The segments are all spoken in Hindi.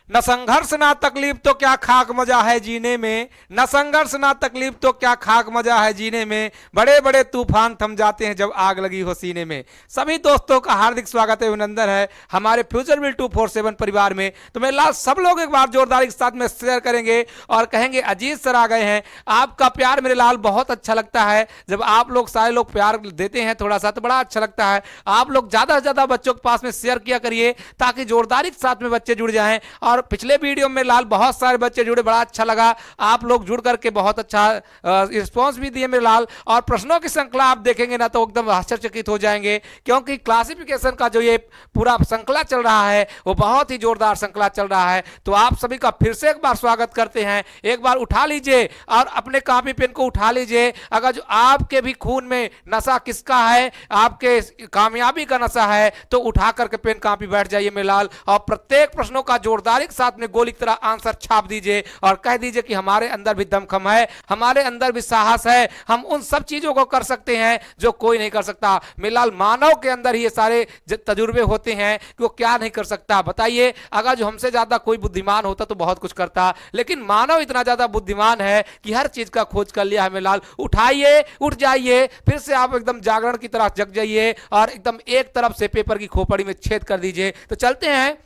न संघर्ष ना तकलीफ तो क्या खाक मजा है जीने में, न संघर्ष ना तकलीफ तो क्या खाक मजा है जीने में, बड़े बड़े तूफान थम जाते हैं जब आग लगी हो सीने में। सभी दोस्तों का हार्दिक स्वागत है, अभिनंदन है हमारे फ्यूचर विल 247 परिवार में। तो मेरे लाल सब लोग एक बार जोरदार के साथ में शेयर करेंगे और कहेंगे अजीत सर आ गए हैं। आपका प्यार मेरे लाल बहुत अच्छा लगता है, जब आप लोग सारे लोग प्यार देते हैं थोड़ा सा तो बड़ा अच्छा लगता है। आप लोग ज्यादा से ज्यादा बच्चों के पास में शेयर किया करिए ताकि जोरदारी के साथ में बच्चे जुड़ जाएं। और पिछले वीडियो में लाल बहुत सारे बच्चे जुड़े, बड़ा अच्छा लगा, आप लोग जुड़ करके बहुत अच्छा रिस्पॉन्स भी दिए मेरे लाल। और प्रश्नों की श्रृंखला आप देखेंगे ना तो एकदम आश्चर्यचकित हो जाएंगे, क्योंकि क्लासिफिकेशन का जो ये पूरा श्रृंखला चल रहा है वो बहुत ही जोरदार श्रृंखला चल रहा है। तो आप सभी का फिर से एक बार स्वागत करते हैं। एक बार उठा लीजिए और अपने कॉपी पेन को उठा लीजिए। अगर जो आपके भी खून में नशा किसका है, आपके कामयाबी का नशा है, तो उठा करके पेन कॉपी बैठ जाइए मेरे लाल और प्रत्येक प्रश्नों का जोरदारी के साथ में गोली की तरह आंसर छाप दीजिए और कह दीजिए कि हमारे अंदर भी दमखम है, हमारे अंदर भी साहस है, हम उन सब चीजों को कर सकते हैं जो कोई नहीं कर सकता। मेरे लाल मानव के अंदर ही ये सारे तजुर्बे होते हैं कि वो क्या नहीं कर सकता। बताइए, अगर जो हमसे ज्यादा कोई बुद्धिमान होता तो बहुत कुछ करता, लेकिन मानव इतना ज्यादा बुद्धिमान है कि हर चीज का खोज कर लिया है मेरे लाल। उठाइए, उठ जाइए, फिर से आप एकदम जागरण की तरह जग जाइए और एकदम एक तरफ से पेपर की खोपड़ी में छेद कर दीजिए। तो चलते हैं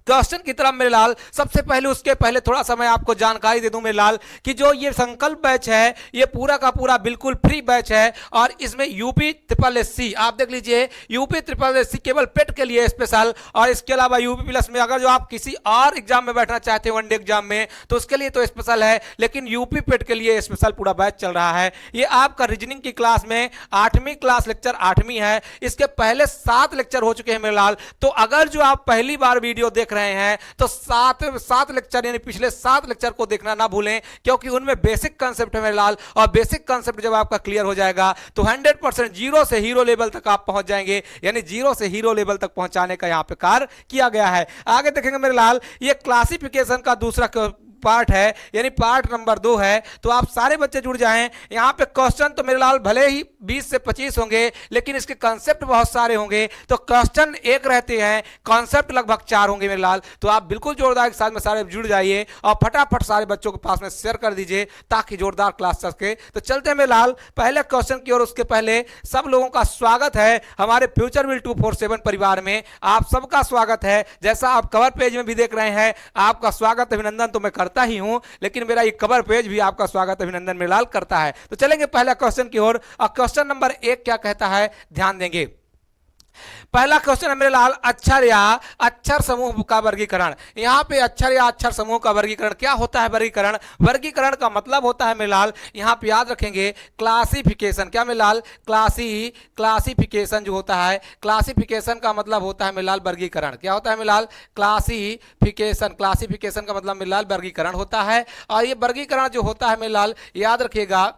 क्वेश्चन की तरफ मेरे लाल। सबसे पहले उसके पहले थोड़ा सा मैं आपको जानकारी दे दूं मेरे लाल कि जो ये संकल्प बैच है ये पूरा का पूरा बिल्कुल फ्री बैच है और इसमें यूपी ट्रिपल एससी आप देख लीजिए, यूपी ट्रिपल एससी केवल पेट के लिए स्पेशल, और इसके अलावा यूपी प्लस में अगर जो आप किसी और एग्जाम में बैठना चाहते हैं वनडे एग्जाम में तो उसके लिए तो स्पेशल है, लेकिन यूपी पेट के लिए स्पेशल पूरा बैच चल रहा है। ये आपका रीजनिंग की क्लास में 8वीं क्लास लेक्चर 8वीं है, इसके पहले 7 लेक्चर हो चुके हैं मेरे लाल। तो अगर जो आप पहली बार वीडियो देख रहे हैं तो 7 लेक्चर यानी पिछले 7 लेक्चर को देखना ना भूलें, क्योंकि उनमें बेसिक कांसेप्ट है मेरे लाल, और बेसिक कांसेप्ट जब आपका क्लियर हो जाएगा तो 100% जीरो से हीरो लेवल तक आप पहुंच जाएंगे, यानी जीरो से हीरो लेवल तक पहुंचाने का यहां पे कार्य किया गया है। आगे देखेंगे मेरे लाल, ये क्लासिफिकेशन का दूसरा पार्ट है, यानी पार्ट नंबर 2 है। तो आप सारे बच्चे जुड़ जाएं। यहां पे क्वेश्चन तो मेरे लाल भले ही 20 से 25 होंगे, लेकिन इसके कॉन्सेप्ट बहुत सारे होंगे। तो क्वेश्चन 1 रहते हैं, कॉन्सेप्ट लगभग 4 होंगे मेरे लाल। तो आप बिल्कुल जोरदार के साथ में सारे जुड़ जाइए और फटाफट सारे बच्चों के पास में शेयर कर दीजिए ताकि जोरदार क्लास चल सके। तो चलते हैं मेरे लाल पहले क्वेश्चन की ओर। उसके पहले सब लोगों का स्वागत है हमारे फ्यूचर विल 247 परिवार में। आप सबका स्वागत है, जैसा आप कवर पेज में भी देख रहे हैं, आपका स्वागत अभिनंदन तो मैं ही हूं, लेकिन मेरा ये कवर पेज भी आपका स्वागत अभिनंदन मेरे लाल करता है। तो चलेंगे पहला क्वेश्चन की ओर और क्वेश्चन नंबर 1 क्या कहता है, ध्यान देंगे। पहला क्वेश्चन है मेरे लाल, अक्षर या अक्षर समूह का वर्गीकरण। यहां पे अक्षर या अक्षर समूह का वर्गीकरण क्या होता है? वर्गीकरण, वर्गीकरण का मतलब होता है मेरे लाल, यहां पे याद रखेंगे क्लासिफिकेशन। क्या मेरे लाल? क्लासिफिकेशन जो होता है, क्लासिफिकेशन का मतलब होता है मेरे लाल वर्गीकरण। क्या होता है मेरे लाल? क्लासिफिकेशन। क्लासिफिकेशन का मतलब मेरे लाल वर्गीकरण होता है। और ये वर्गीकरण जो होता है मेरे लाल याद रखिएगा,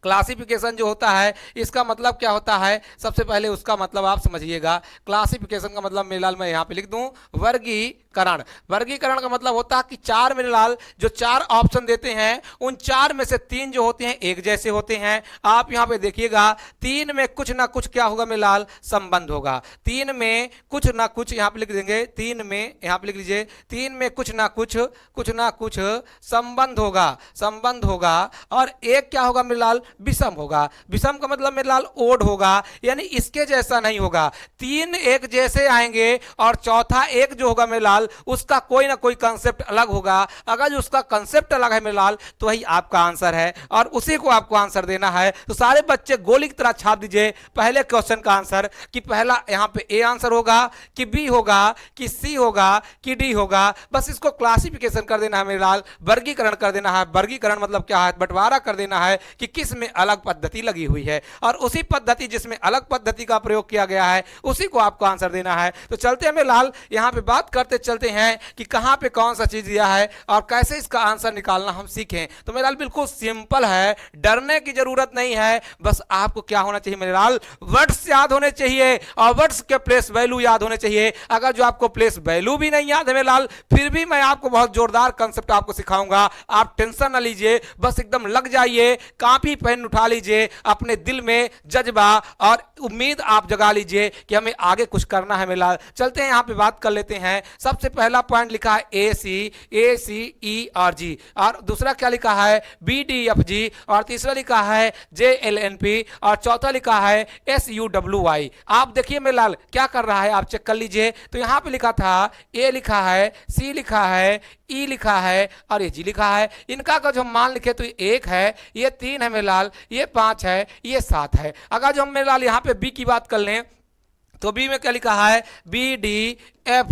क्लासिफिकेशन जो होता है इसका मतलब क्या होता है, सबसे पहले उसका मतलब आप समझिएगा। क्लासिफिकेशन का मतलब मेरे लाल मैं यहां पे लिख दूं वर्गीकरण। वर्गीकरण का मतलब होता है कि 4 मेरे लाल जो 4 ऑप्शन देते हैं उन 4 में से 3 जो होते हैं एक जैसे होते हैं। आप यहां पे देखिएगा 3 में कुछ ना कुछ क्या होगा मेरे लाल? संबंध होगा। 3 में कुछ ना कुछ यहां पे लिख देंगे, 3 में यहां पे लिख लीजिए, 3 में कुछ ना कुछ संबंध होगा, संबंध होगा। और एक क्या होगा मेरे लाल? विषम होगा। विषम का मतलब मेरे लाल ओड होगा, यानी इसके जैसा नहीं होगा। 3 एक जैसे आएंगे और चौथा एक जो होगा मेरे लाल उसका कोई ना कोई कंसेप्ट अलग होगा। अगर जो उसका कंसेप्ट अलग है मेरे लाल तो वही आपका आंसर है और उसी को आपको आंसर देना है। तो सारे बच्चे गोली की तरह छाप दीजिए पहले क्वेश्चन का आंसर कि पहला यहां पे ए आंसर होगा कि बी होगा कि सी होगा कि डी होगा। बस इसको क्लासिफिकेशन कर देना है मेरे लाल, वर्गीकरण कर देना है। वर्गीकरण मतलब क्या है? बंटवारा कर देना है कि किस में अलग पद्धति लगी हुई है और उसी पद्धति जिसमें अलग पद्धति का प्रयोग किया गया है उसी को आपको आंसर देना है। तो चलते हैं मेरे लाल, यहां पे बात करते चलते हैं कि कहां पे कौन सा चीज दिया है और कैसे इसका आंसर निकालना हम सीखें। तो मेरे लाल बिल्कुल सिंपल है, डरने की जरूरत नहीं है। बस आपको क्या होना चाहिए मेरे लाल? वर्ड्स याद होने चाहिए और वर्ड्स के प्लेस वैल्यू याद होने चाहिए। अगर जो आपको प्लेस वैल्यू भी नहीं याद है मेरे लाल, फिर भी मैं आपको बहुत जोरदार कंसेप्ट आपको सिखाऊंगा। आप टेंशन ना लीजिए, बस एकदम लग जाइए, कॉपी पेन उठा लीजिए, अपने दिल में जज्बा और उम्मीद आप जगा लीजिए कि हमें आगे कुछ करना है मेरे लाल। चलते हैं यहां पे बात कर लेते हैं। सबसे सबसे पहला पॉइंट लिखा है ए सी ई और जी, और दूसरा क्या लिखा है बी डी एफ जी, और तीसरा लिखा है जे एल एन पी, और चौथा लिखा है एस यू डब्ल्यू वाई। आप देखिए मेरे लाल क्या कर रहा है, आप चेक कर लीजिए। तो यहां पे लिखा था ए लिखा है, सी लिखा है, ई लिखा है और ये जी लिखा है। इनका का जो हम मान लिखे तो ये 1 है, ये 3 है मेरे लाल, ये 5 है, ये 7 है। अगर जो हम मेरे लाल यहाँ पे बी की बात कर लें तो बी में क्या लिखा है बी डी एफ,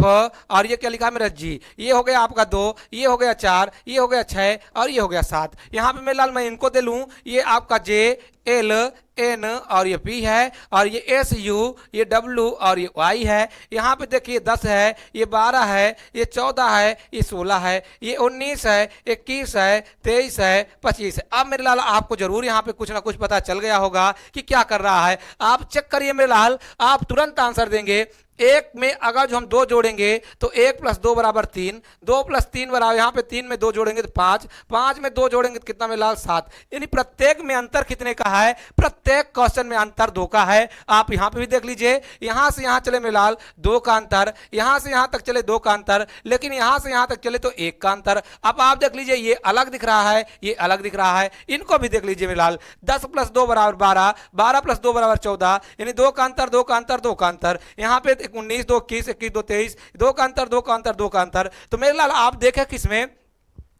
और ये क्या लिखा है मेरा जी। ये हो गया आपका 2, ये हो गया 4, ये हो गया 6 और ये हो गया 7। यहाँ पे मेरे लाल मैं इनको दे लूँ, ये आपका जे एल एन और ये पी है, और ये एस यू, ये डब्ल्यू और ये वाई है। यहाँ पे देखिए 10 है, ये 12 है, ये 14 है, ये 16 है, ये 19 है, 21 है, 23 है, 25 है। अब मेरे लाल आपको जरूर यहाँ पे कुछ ना कुछ पता चल गया होगा कि क्या कर रहा है। आप चेक करिए मेरे लाल, आप तुरंत आंसर देंगे। एक में अगर जो हम 2 जोड़ेंगे तो 1 + 2 = 3, 2 + 3 बराबर, यहाँ पे 3 में 2 जोड़ेंगे तो 5, 5 में 2 जोड़ेंगे तो कितना में लाल 7। यानी प्रत्येक में अंतर कितने का है, प्रत्येक क्वेश्चन में अंतर 2 का है। आप यहाँ पे भी देख लीजिए, यहाँ से यहाँ चले मेरे लाल 2 का अंतर, यहाँ से यहाँ तक चले 2 का अंतर, लेकिन यहाँ से यहाँ तक चले तो 1 का अंतर। अब आप देख लीजिए ये अलग दिख रहा है, ये अलग दिख रहा है, इनको भी देख लीजिए मेरे लाल। 10 + 2 = 12, 12 + 2 = 14, यानी 2 का अंतर, 2 का अंतर, 2 का अंतर। यहाँ पे 19, 2 21, 21, 2 23, 2 का अंतर, 2 का अंतर, 2 का अंतर। तो मेरे लाल आप देखें किसमें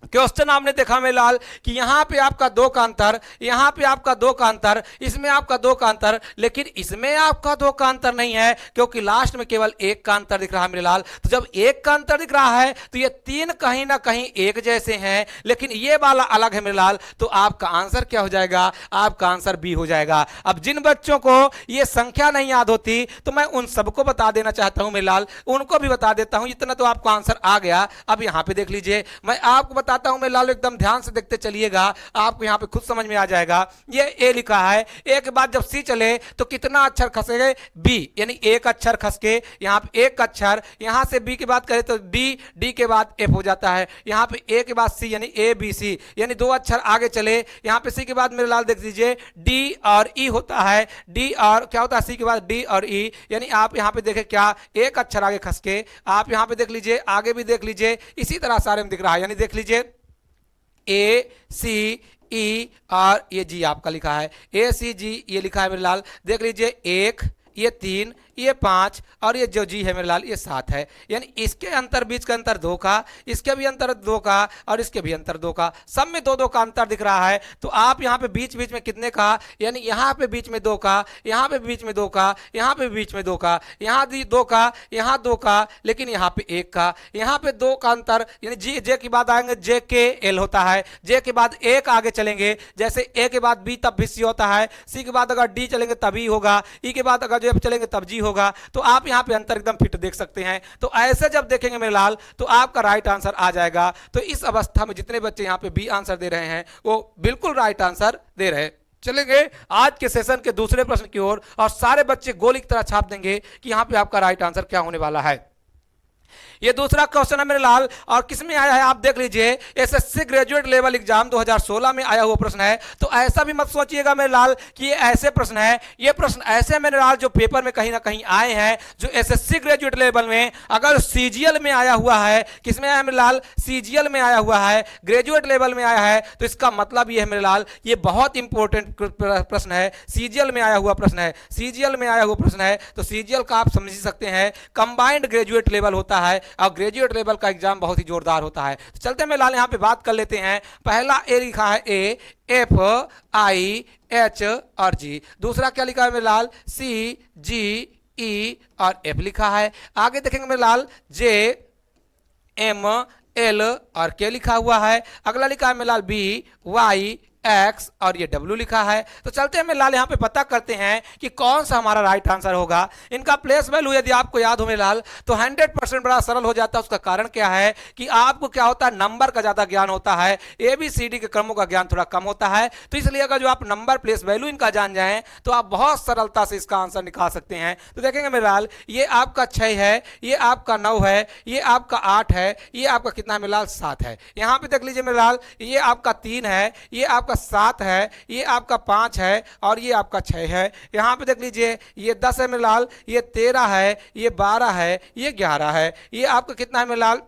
क्वेश्चन आपने देखा मेरे लाल कि यहाँ पे आपका 2 का अंतर, यहाँ पे आपका 2 का अंतर, इसमें आपका 2 का अंतर, लेकिन इसमें आपका 2 का अंतर नहीं है क्योंकि लास्ट में केवल 1 का अंतर दिख रहा है मेरे लाल। तो जब 1 का अंतर दिख रहा है तो ये 3 कहीं ना कहीं एक जैसे हैं, लेकिन ये वाला अलग है मेरे लाल। तो आपका आंसर क्या हो जाएगा, आपका आंसर बी हो जाएगा। अब जिन बच्चों को ये संख्या नहीं याद होती तो मैं उन सबको बता देना चाहता हूं मेरे लाल, उनको भी बता देता हूं। इतना तो आपको आंसर आ गया। अब यहाँ पे देख लीजिए, मैं आपको बताता हूं मैं लाल, एकदम ध्यान से देखते चलिएगा, आपको यहां पे खुद समझ में आ जाएगा। ये ए लिखा है, ए के बाद जब सी चले तो कितना अक्षर खसेगा बी, यानी एक अक्षर खस के यहां पे एक अक्षर, यहां से बी की बात करें तो डी, डी के बाद एफ हो जाता है। यहां पे ए के बाद सी यानी ए बी सी, यानी 2 अक्षर आगे चले। यहां पे सी के बाद मेरे लाल देख लीजिए डी और ई होता है, डी और क्या होता है सी के बाद डी और ई, यानी आप यहां पे देखें क्या एक अक्षर आगे खस के, आप यहां पे देख लीजिए आगे भी देख लीजिए, इसी तरह सारे में दिख रहा है। यानी देख लीजिए ए सी ई और ये जी आपका लिखा है, ए सी जी ये लिखा है मेरे लाल। देख लीजिए 1, ये 3, ये 5 और ये जो जी है मेरे लाल ये 7 है। यानी इसके अंतर बीच का अंतर 2 का, इसके भी अंतर 2 का और इसके भी अंतर 2 का, सब में 2-2 का अंतर दिख रहा है। तो आप यहाँ पे बीच बीच में कितने का, यानी यहाँ पे बीच में 2 का, यहाँ पे बीच में 2 का, यहाँ पे बीच में 2 का, यहाँ 2 का, यहाँ 2 का, लेकिन यहाँ पे 1 का, यहाँ पे 2 का अंतर। यानी जी जे की बात आएंगे जे के एल होता है, जे के बाद 1 आगे चलेंगे, जैसे ए के बाद बी तब भी सी होता है, सी के बाद अगर डी चलेंगे तभी होगा, ई के बाद अगर जो चलेंगे तब जी होगा। तो आप यहां पे अंतर एकदम फिट देख सकते हैं। तो ऐसे जब देखेंगे मेरे लाल तो आपका राइट आंसर आ जाएगा। तो इस अवस्था में जितने बच्चे यहां पे बी आंसर दे रहे हैं वो बिल्कुल राइट आंसर दे रहे हैं। चलेंगे आज के सेशन के दूसरे प्रश्न की ओर, और सारे बच्चे गोली की तरह छाप देंगे कि यहां पे आपका राइट आंसर क्या होने वाला है। ये दूसरा क्वेश्चन है मेरे लाल, और किसमें आया है आप देख लीजिए, एसएससी ग्रेजुएट लेवल एग्जाम 2016 में आया हुआ प्रश्न है। तो ऐसा भी मत सोचिएगा मेरे लाल कि ये ऐसे प्रश्न है, ये प्रश्न ऐसे मेरे लाल जो पेपर में कहीं ना कहीं आए हैं, जो एसएससी ग्रेजुएट लेवल में अगर सीजीएल में आया हुआ है, किसमें आया मेरे लाल, सीजीएल में आया हुआ है, ग्रेजुएट लेवल में आया है, तो इसका मतलब ये है मेरे लाल ये बहुत इंपॉर्टेंट प्रश्न है, सीजीएल में आया हुआ प्रश्न है, सीजीएल में आया हुआ प्रश्न है। तो सीजीएल का आप समझ सकते हैं कंबाइंड ग्रेजुएट लेवल होता है, और ग्रेजुएट लेवल का एग्जाम बहुत ही जोरदार होता है। तो चलते हैं लाल यहां पे बात कर लेते हैं। पहला ए लिखा है ए, एफ आई एच और जी, दूसरा क्या लिखा है मेरे लाल सी जी ई और एफ लिखा है। आगे देखेंगे मेरे लाल जे एम एल और के लिखा हुआ है। अगला लिखा है मेरे लाल बी वाई एक्स और ये डब्ल्यू लिखा है। तो चलते हैं लाल यहाँ पे पता करते हैं कि कौन सा हमारा राइट आंसर होगा। इनका प्लेस वैल्यू यदि आपको याद हो लाल तो 100% बड़ा सरल हो जाता है। उसका कारण क्या है कि आपको क्या होता है, नंबर का ज्यादा ज्ञान होता है, ABCD के क्रमों का ज्ञान थोड़ा कम होता है। तो इसलिए अगर जो आप नंबर प्लेस वैल्यू इनका जान जाएं तो आप बहुत सरलता से इसका आंसर निकाल सकते हैं। तो देखेंगे मेरे लाल ये आपका 6 है, ये आपका 9 है, ये आपका 8 है, ये आपका कितना है मेरे लाल 7 है। यहाँ पे देख लीजिए मेरे लाल ये आपका 3 है, ये आपका आपका 7 है, ये आपका 5 है और ये आपका 6 है। यहाँ पे देख लीजिए ये 10 है मेरे लाल, ये 13 है, ये 12 है, ये 11 है। ये आपका कितना है मेरे लाल,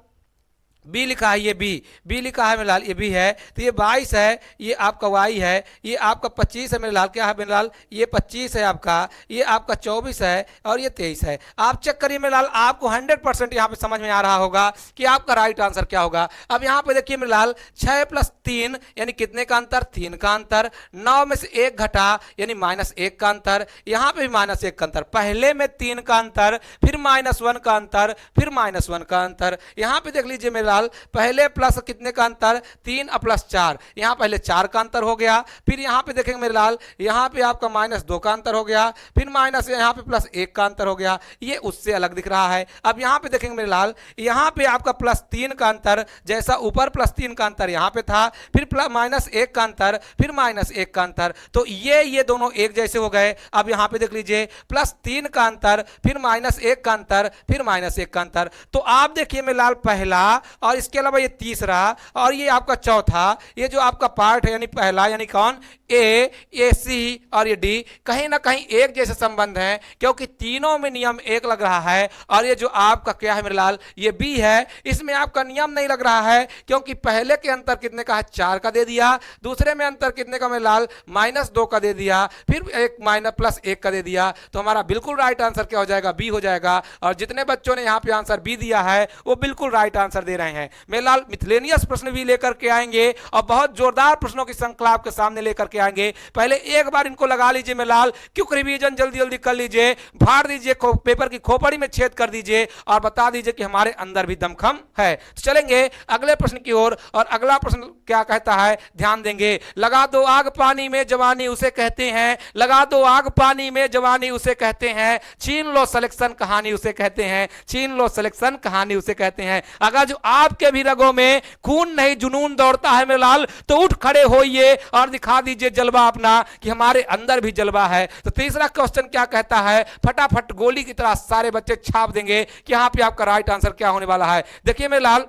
बी लिखा है, ये बी लिखा है मेरे लाल, ये बी है। तो ये 22 है, ये आपका वाई है। ये आपका 25 है मेरे लाल, क्या है मेरे लाल, ये 25 है आपका। ये आपका 24 है और ये 23 है। आप चेक करिए मेरे लाल, आपको 100% यहाँ पे समझ में आ रहा होगा कि आपका राइट आंसर क्या होगा। अब यहाँ पे देखिए मेरे लाल, 6 + 3 यानी कितने का अंतर, 3 का अंतर। 9 में से 1 घटा यानी -1 का अंतर। यहाँ पे भी -1 का अंतर, पहले में 3 का अंतर, फिर -1 का अंतर, फिर -1 का अंतर। यहाँ पे देख लीजिए मेरे पहले प्लस कितने का अंतर, 3 + 4, यहां पहले 4 का अंतर हो गया। फिर यहां पे देखेंगे मेरे लाल, यहां पे आपका -2 का अंतर हो गया, फिर माइनस यहां पे +1 का अंतर हो गया। ये उससे अलग दिख रहा है। अब यहां पे देखेंगे मेरे लाल, यहां पे आपका +3 का अंतर, जैसा ऊपर +3 का अंतर यहां पे था, फिर -1 का अंतर, फिर -1 का अंतर। तो ये दोनों एक जैसे हो गए। अब यहां पे देख लीजिए, +3 का अंतर, फिर -1 का अंतर, फिर -1 का अंतर। तो आप देखिए मेरे लाल, पहला और इसके अलावा ये तीसरा और ये आपका चौथा, ये जो आपका पार्ट है यानी पहला यानी कौन, ए सी और ये डी, कहीं ना कहीं एक जैसे संबंध है, क्योंकि तीनों में नियम एक लग रहा है। और ये जो आपका क्या है मेरे लाल, ये बी है, इसमें आपका नियम नहीं लग रहा है, क्योंकि पहले के अंतर कितने का है, 4 का दे दिया, दूसरे में अंतर कितने का मेरे लाल, -2 का दे दिया, फिर एक +1 का दे दिया। तो हमारा बिल्कुल राइट आंसर क्या हो जाएगा, बी हो जाएगा। और जितने बच्चों ने यहाँ पे आंसर बी दिया है वो बिल्कुल राइट आंसर दे रहे हैं। मेरे लाल मिथलेनियस प्रश्न भी लेकर के आएंगे और बहुत जोरदार प्रश्नों की श्रृंखला आपके सामने लेकर के आएंगे। पहले एक बार इनको लगा लीजिए मेरे लाल, क्विक रिवीजन जल्दी जल्दी कर लीजिए, फाड़ दीजिए पेपर की खोपड़ी में छेद कर दीजिए और बता दीजिए कि हमारे अंदर भी दमखम है। तो चलेंगे अगले प्रश्न की ओर। और अगला प्रश्न क्या कहता है, ध्यान देंगे। लगा दो आग पानी में जवानी उसे कहते हैं, लगा दो आग पानी में जवानी उसे कहते हैं, छीन लो सिलेक्शन कहानी उसे कहते हैं, छीन लो सिलेक्शन कहानी उसे कहते हैं। अगर जो आपके भी रगों में खून नहीं जुनून दौड़ता है मेरे लाल, तो उठ खड़े होइए और दिखा दीजिए जलवा अपना कि हमारे अंदर भी जलवा है। तो तीसरा क्वेश्चन क्या कहता है, फटाफट गोली की तरह सारे बच्चे छाप देंगे कि यहां पे आपका राइट आंसर क्या होने वाला है। देखिए मेरे लाल,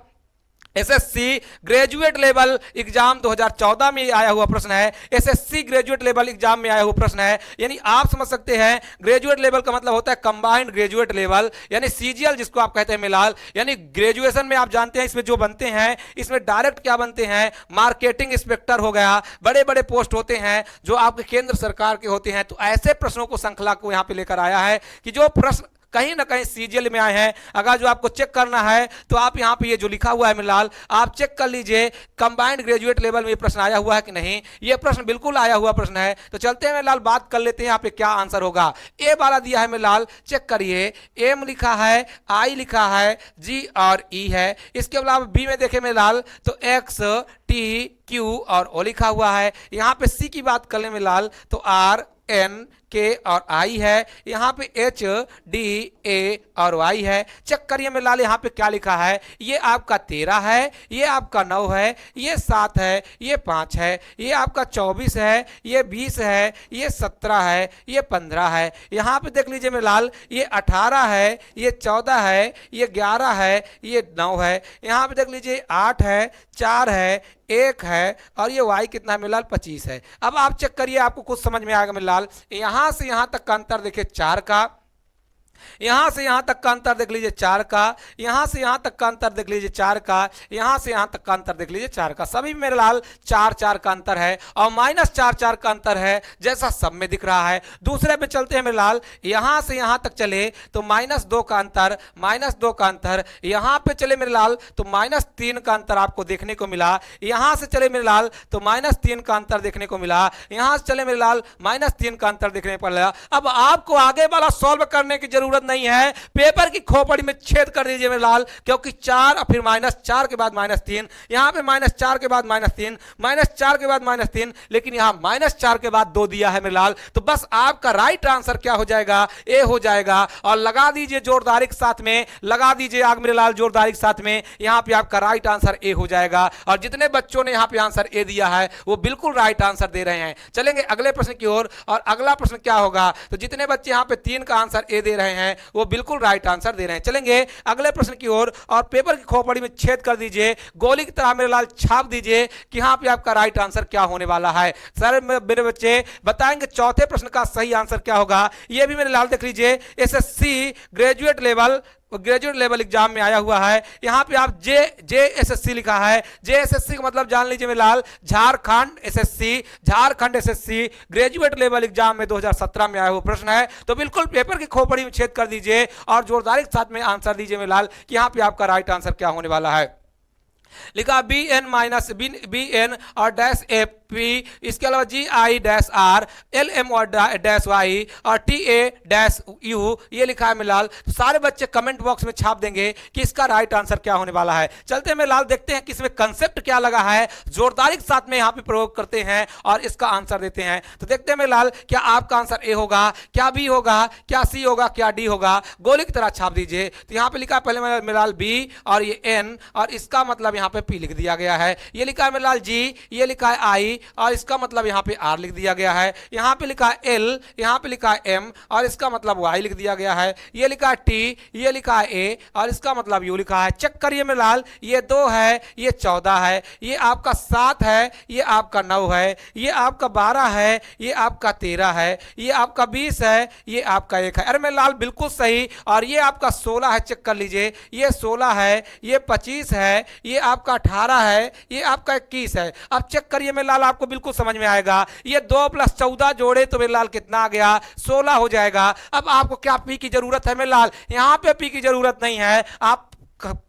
एसएससी ग्रेजुएट लेवल एग्जाम 2014 में आया हुआ प्रश्न है। एसएससी ग्रेजुएट लेवल एग्जाम में आया हुआ प्रश्न है। यानी आप समझ सकते हैं, ग्रेजुएट लेवल का मतलब होता है कंबाइंड ग्रेजुएट लेवल, यानी सीजीएल जिसको आप कहते हैं मिलाल। यानी ग्रेजुएशन में आप जानते हैं इसमें जो बनते हैं, इसमें डायरेक्ट क्या बनते हैं, मार्केटिंग इंस्पेक्टर हो गया, बड़े बड़े पोस्ट होते हैं जो आपके केंद्र सरकार के होते हैं। तो ऐसे प्रश्नों को श्रृंखला को यहां पर लेकर आया है कि जो प्रश्न कहीं ना कहीं सीजीएल में आए हैं। अगर जो आपको चेक करना है तो आप यहां पे ये जो लिखा हुआ है मिलाल, आप चेक कर लीजिए कंबाइंड ग्रेजुएट लेवल में ये प्रश्न आया हुआ है कि नहीं। ये प्रश्न बिल्कुल आया हुआ प्रश्न है। तो चलते हैं मिलाल, बात कर लेते हैं यहाँ पे क्या आंसर होगा। ए वाला दिया है मिलाल, चेक करिए, एम लिखा है, आई लिखा है, जी और ई है। इसके अलावा बी में देखे मिलाल तो एक्स, टी, क्यू और ओ लिखा हुआ है। यहाँ पे सी की बात कर ले मिलाल तो आर, एन, के और आई है। यहाँ पे एच, डी, ए और वाई है। चेक करिए मेरे लाल, यहाँ पे क्या लिखा है, ये आपका 13 है, ये आपका 9 है, ये 7 है, ये 5 है, ये आपका 24 है, ये 20 है, ये 17 है, ये 15 है। यहाँ पे देख लीजिए मेरे लाल, ये 18 है, ये 14 है, ये 11 है, ये 9 है। यहाँ पे देख लीजिए 8 है, 4 है, 1 है और ये y कितना है मेरे लाल, 25 है। अब आप चेक करिए, आपको कुछ समझ में आएगा मेरे लाल। यहां से यहां तक का अंतर देखिए 4 का, यहां से यहां तक का अंतर देख लीजिए 4 का, यहां से यहां तक का अंतर देख लीजिए 4 का, यहां से यहां तक का अंतर देख लीजिए 4 का। सभी मेरे लाल 4 का अंतर है और -4 का अंतर है, जैसा सब में दिख रहा है। दूसरे पे चलते हैं मेरे लाल, यहां से यहां तक चले तो -2 का अंतर, -2 का अंतर। यहां पे चले मेरे लाल तो -3 का अंतर आपको देखने को मिला। यहां से चले मेरे लाल तो -3 का अंतर देखने को मिला। यहां से चले मेरे लाल -3 का अंतर देखने को मिला। अब आपको आगे वाला सॉल्व करने की जरूरत नहीं है, पेपर की खोपड़ी में छेद कर दीजिए मेरे लाल, क्योंकि 4 और फिर -4 के बाद -3, यहां पे -4 के बाद -3, -4 के बाद -3, लेकिन यहां -4 के बाद 2 दिया है मेरे लाल। तो बस आपका राइट आंसर क्या हो जाएगा, ए हो जाएगा। और लगा दीजिए जोरदारी के साथ में, लगा दीजिए आग मेरे लाल जोरदारी के साथ में, यहां पे आपका राइट आंसर ए हो जाएगा। और जितने बच्चों ने यहां पे आंसर ए दिया है वो बिल्कुल राइट आंसर दे रहे हैं। चलेंगे अगले प्रश्न की ओर। और अगला प्रश्न क्या होगा, तो जितने बच्चे यहां पे 3 का आंसर ए दे रहे हैं वो बिल्कुल राइट आंसर दे रहे हैं। चलेंगे अगले प्रश्न की ओर और पेपर की खोपड़ी में छेद कर दीजिए, गोली की तरह मेरे लाल छाप दीजिए कि यहाँ पे आपका राइट आंसर क्या होने वाला है। सर मेरे बच्चे बताएंगे चौथे प्रश्न का सही आंसर क्या होगा। ये भी मेरे लाल देख लीजिए, एसएससी ग्रेजुएट लेवल एग्जाम में आया हुआ है। यहां पे आप JSSC लिखा है। JSSC का मतलब जान लीजिए मेरे लाल Jharkhand SSC graduate level exam में 2017 में आया हुआ प्रश्न है। तो बिल्कुल पेपर की खोपड़ी में छेद कर दीजिए और जोरदारी के साथ में आंसर दीजिए मेरे लाल कि यहां पे आपका राइट आंसर क्या होने वाला है। लिखा BN और डैश AP, इसके अलावा GI-R LM और डैश Y और TA-U ये लिखा है मिलाल। तो सारे बच्चे कमेंट बॉक्स में छाप देंगे कि इसका राइट आंसर क्या होने वाला है। चलते हैं मिलाल, देखते हैं कि इसमें कंसेप्ट क्या लगा है, जोरदारी के साथ में यहाँ पे प्रयोग करते हैं और इसका आंसर देते हैं। तो देखते हैं मिलाल, क्या आपका आंसर A होगा, क्या B होगा, क्या C होगा, क्या D होगा। गोली की तरह छाप दीजिए। तो यहाँ पे लिखा है पहले मिलाल B और ये N और इसका मतलब यहाँ पे P लिख दिया गया है। ये लिखा है मिलाल G, ये लिखा है I और इसका मतलब यहाँ पे R लिख दिया गया है। यहाँ पे लिखा है L, यहाँ पे लिखा है M और इसका मतलब Y लिख दिया गया है। ये लिखा है T, ये लिखा है A और इसका मतलब U लिखा है। चेक करिए मिलाल, ये 2 है, ये 14 है, ये आपका 7 है, ये आपका 9 है, ये आपका 12 है, ये आपका 13 है, ये आपका 20 है, ये आपका 1 है। अरे मिलाल बिल्कुल सही। और ये आपका 16 है, चेक कर लीजिए, ये 16 है, ये 25 है, ये आपका 18 है, ये आपका 21 है। अब चेक करिए मेरे लाल, आपको बिल्कुल समझ में आएगा। ये 2 + 14 जोड़े तो मेरे लाल कितना आ गया, 16 हो जाएगा। अब आपको क्या पी की जरूरत है मेरे लाल, यहाँ पे पी की जरूरत नहीं है। आप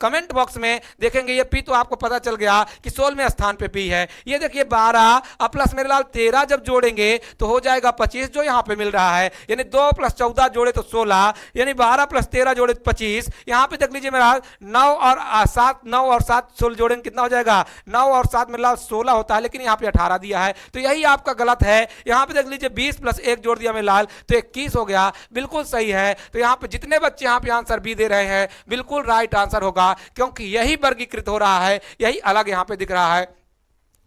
कमेंट बॉक्स में देखेंगे ये पी, तो आपको पता चल गया कि 16वें स्थान पे पी है। ये देखिए 12 और प्लस मेरे लाल 13 जब जोड़ेंगे तो हो जाएगा 25 जो यहाँ पे मिल रहा है। यानी 2 + 14 जोड़े तो 16, यानी 12 + 13 जोड़े 25। यहाँ पे देख लीजिए मेरा 9 और 7 16 जोड़ेंगे कितना हो जाएगा, 9 और 7 मेरे लाल 16 होता है, लेकिन यहाँ पे 18 दिया है। तो यही आपका गलत है। यहाँ पे देख लीजिए 20 + 1 जोड़ दिया मेरे लाल तो 21 हो गया, बिल्कुल सही है। तो यहाँ पे जितने बच्चे यहाँ पे आंसर बी दे रहे हैं बिल्कुल राइट आंसर होगा, क्योंकि यही वर्गीकृत हो रहा है, यही अलग यहां पे दिख रहा है।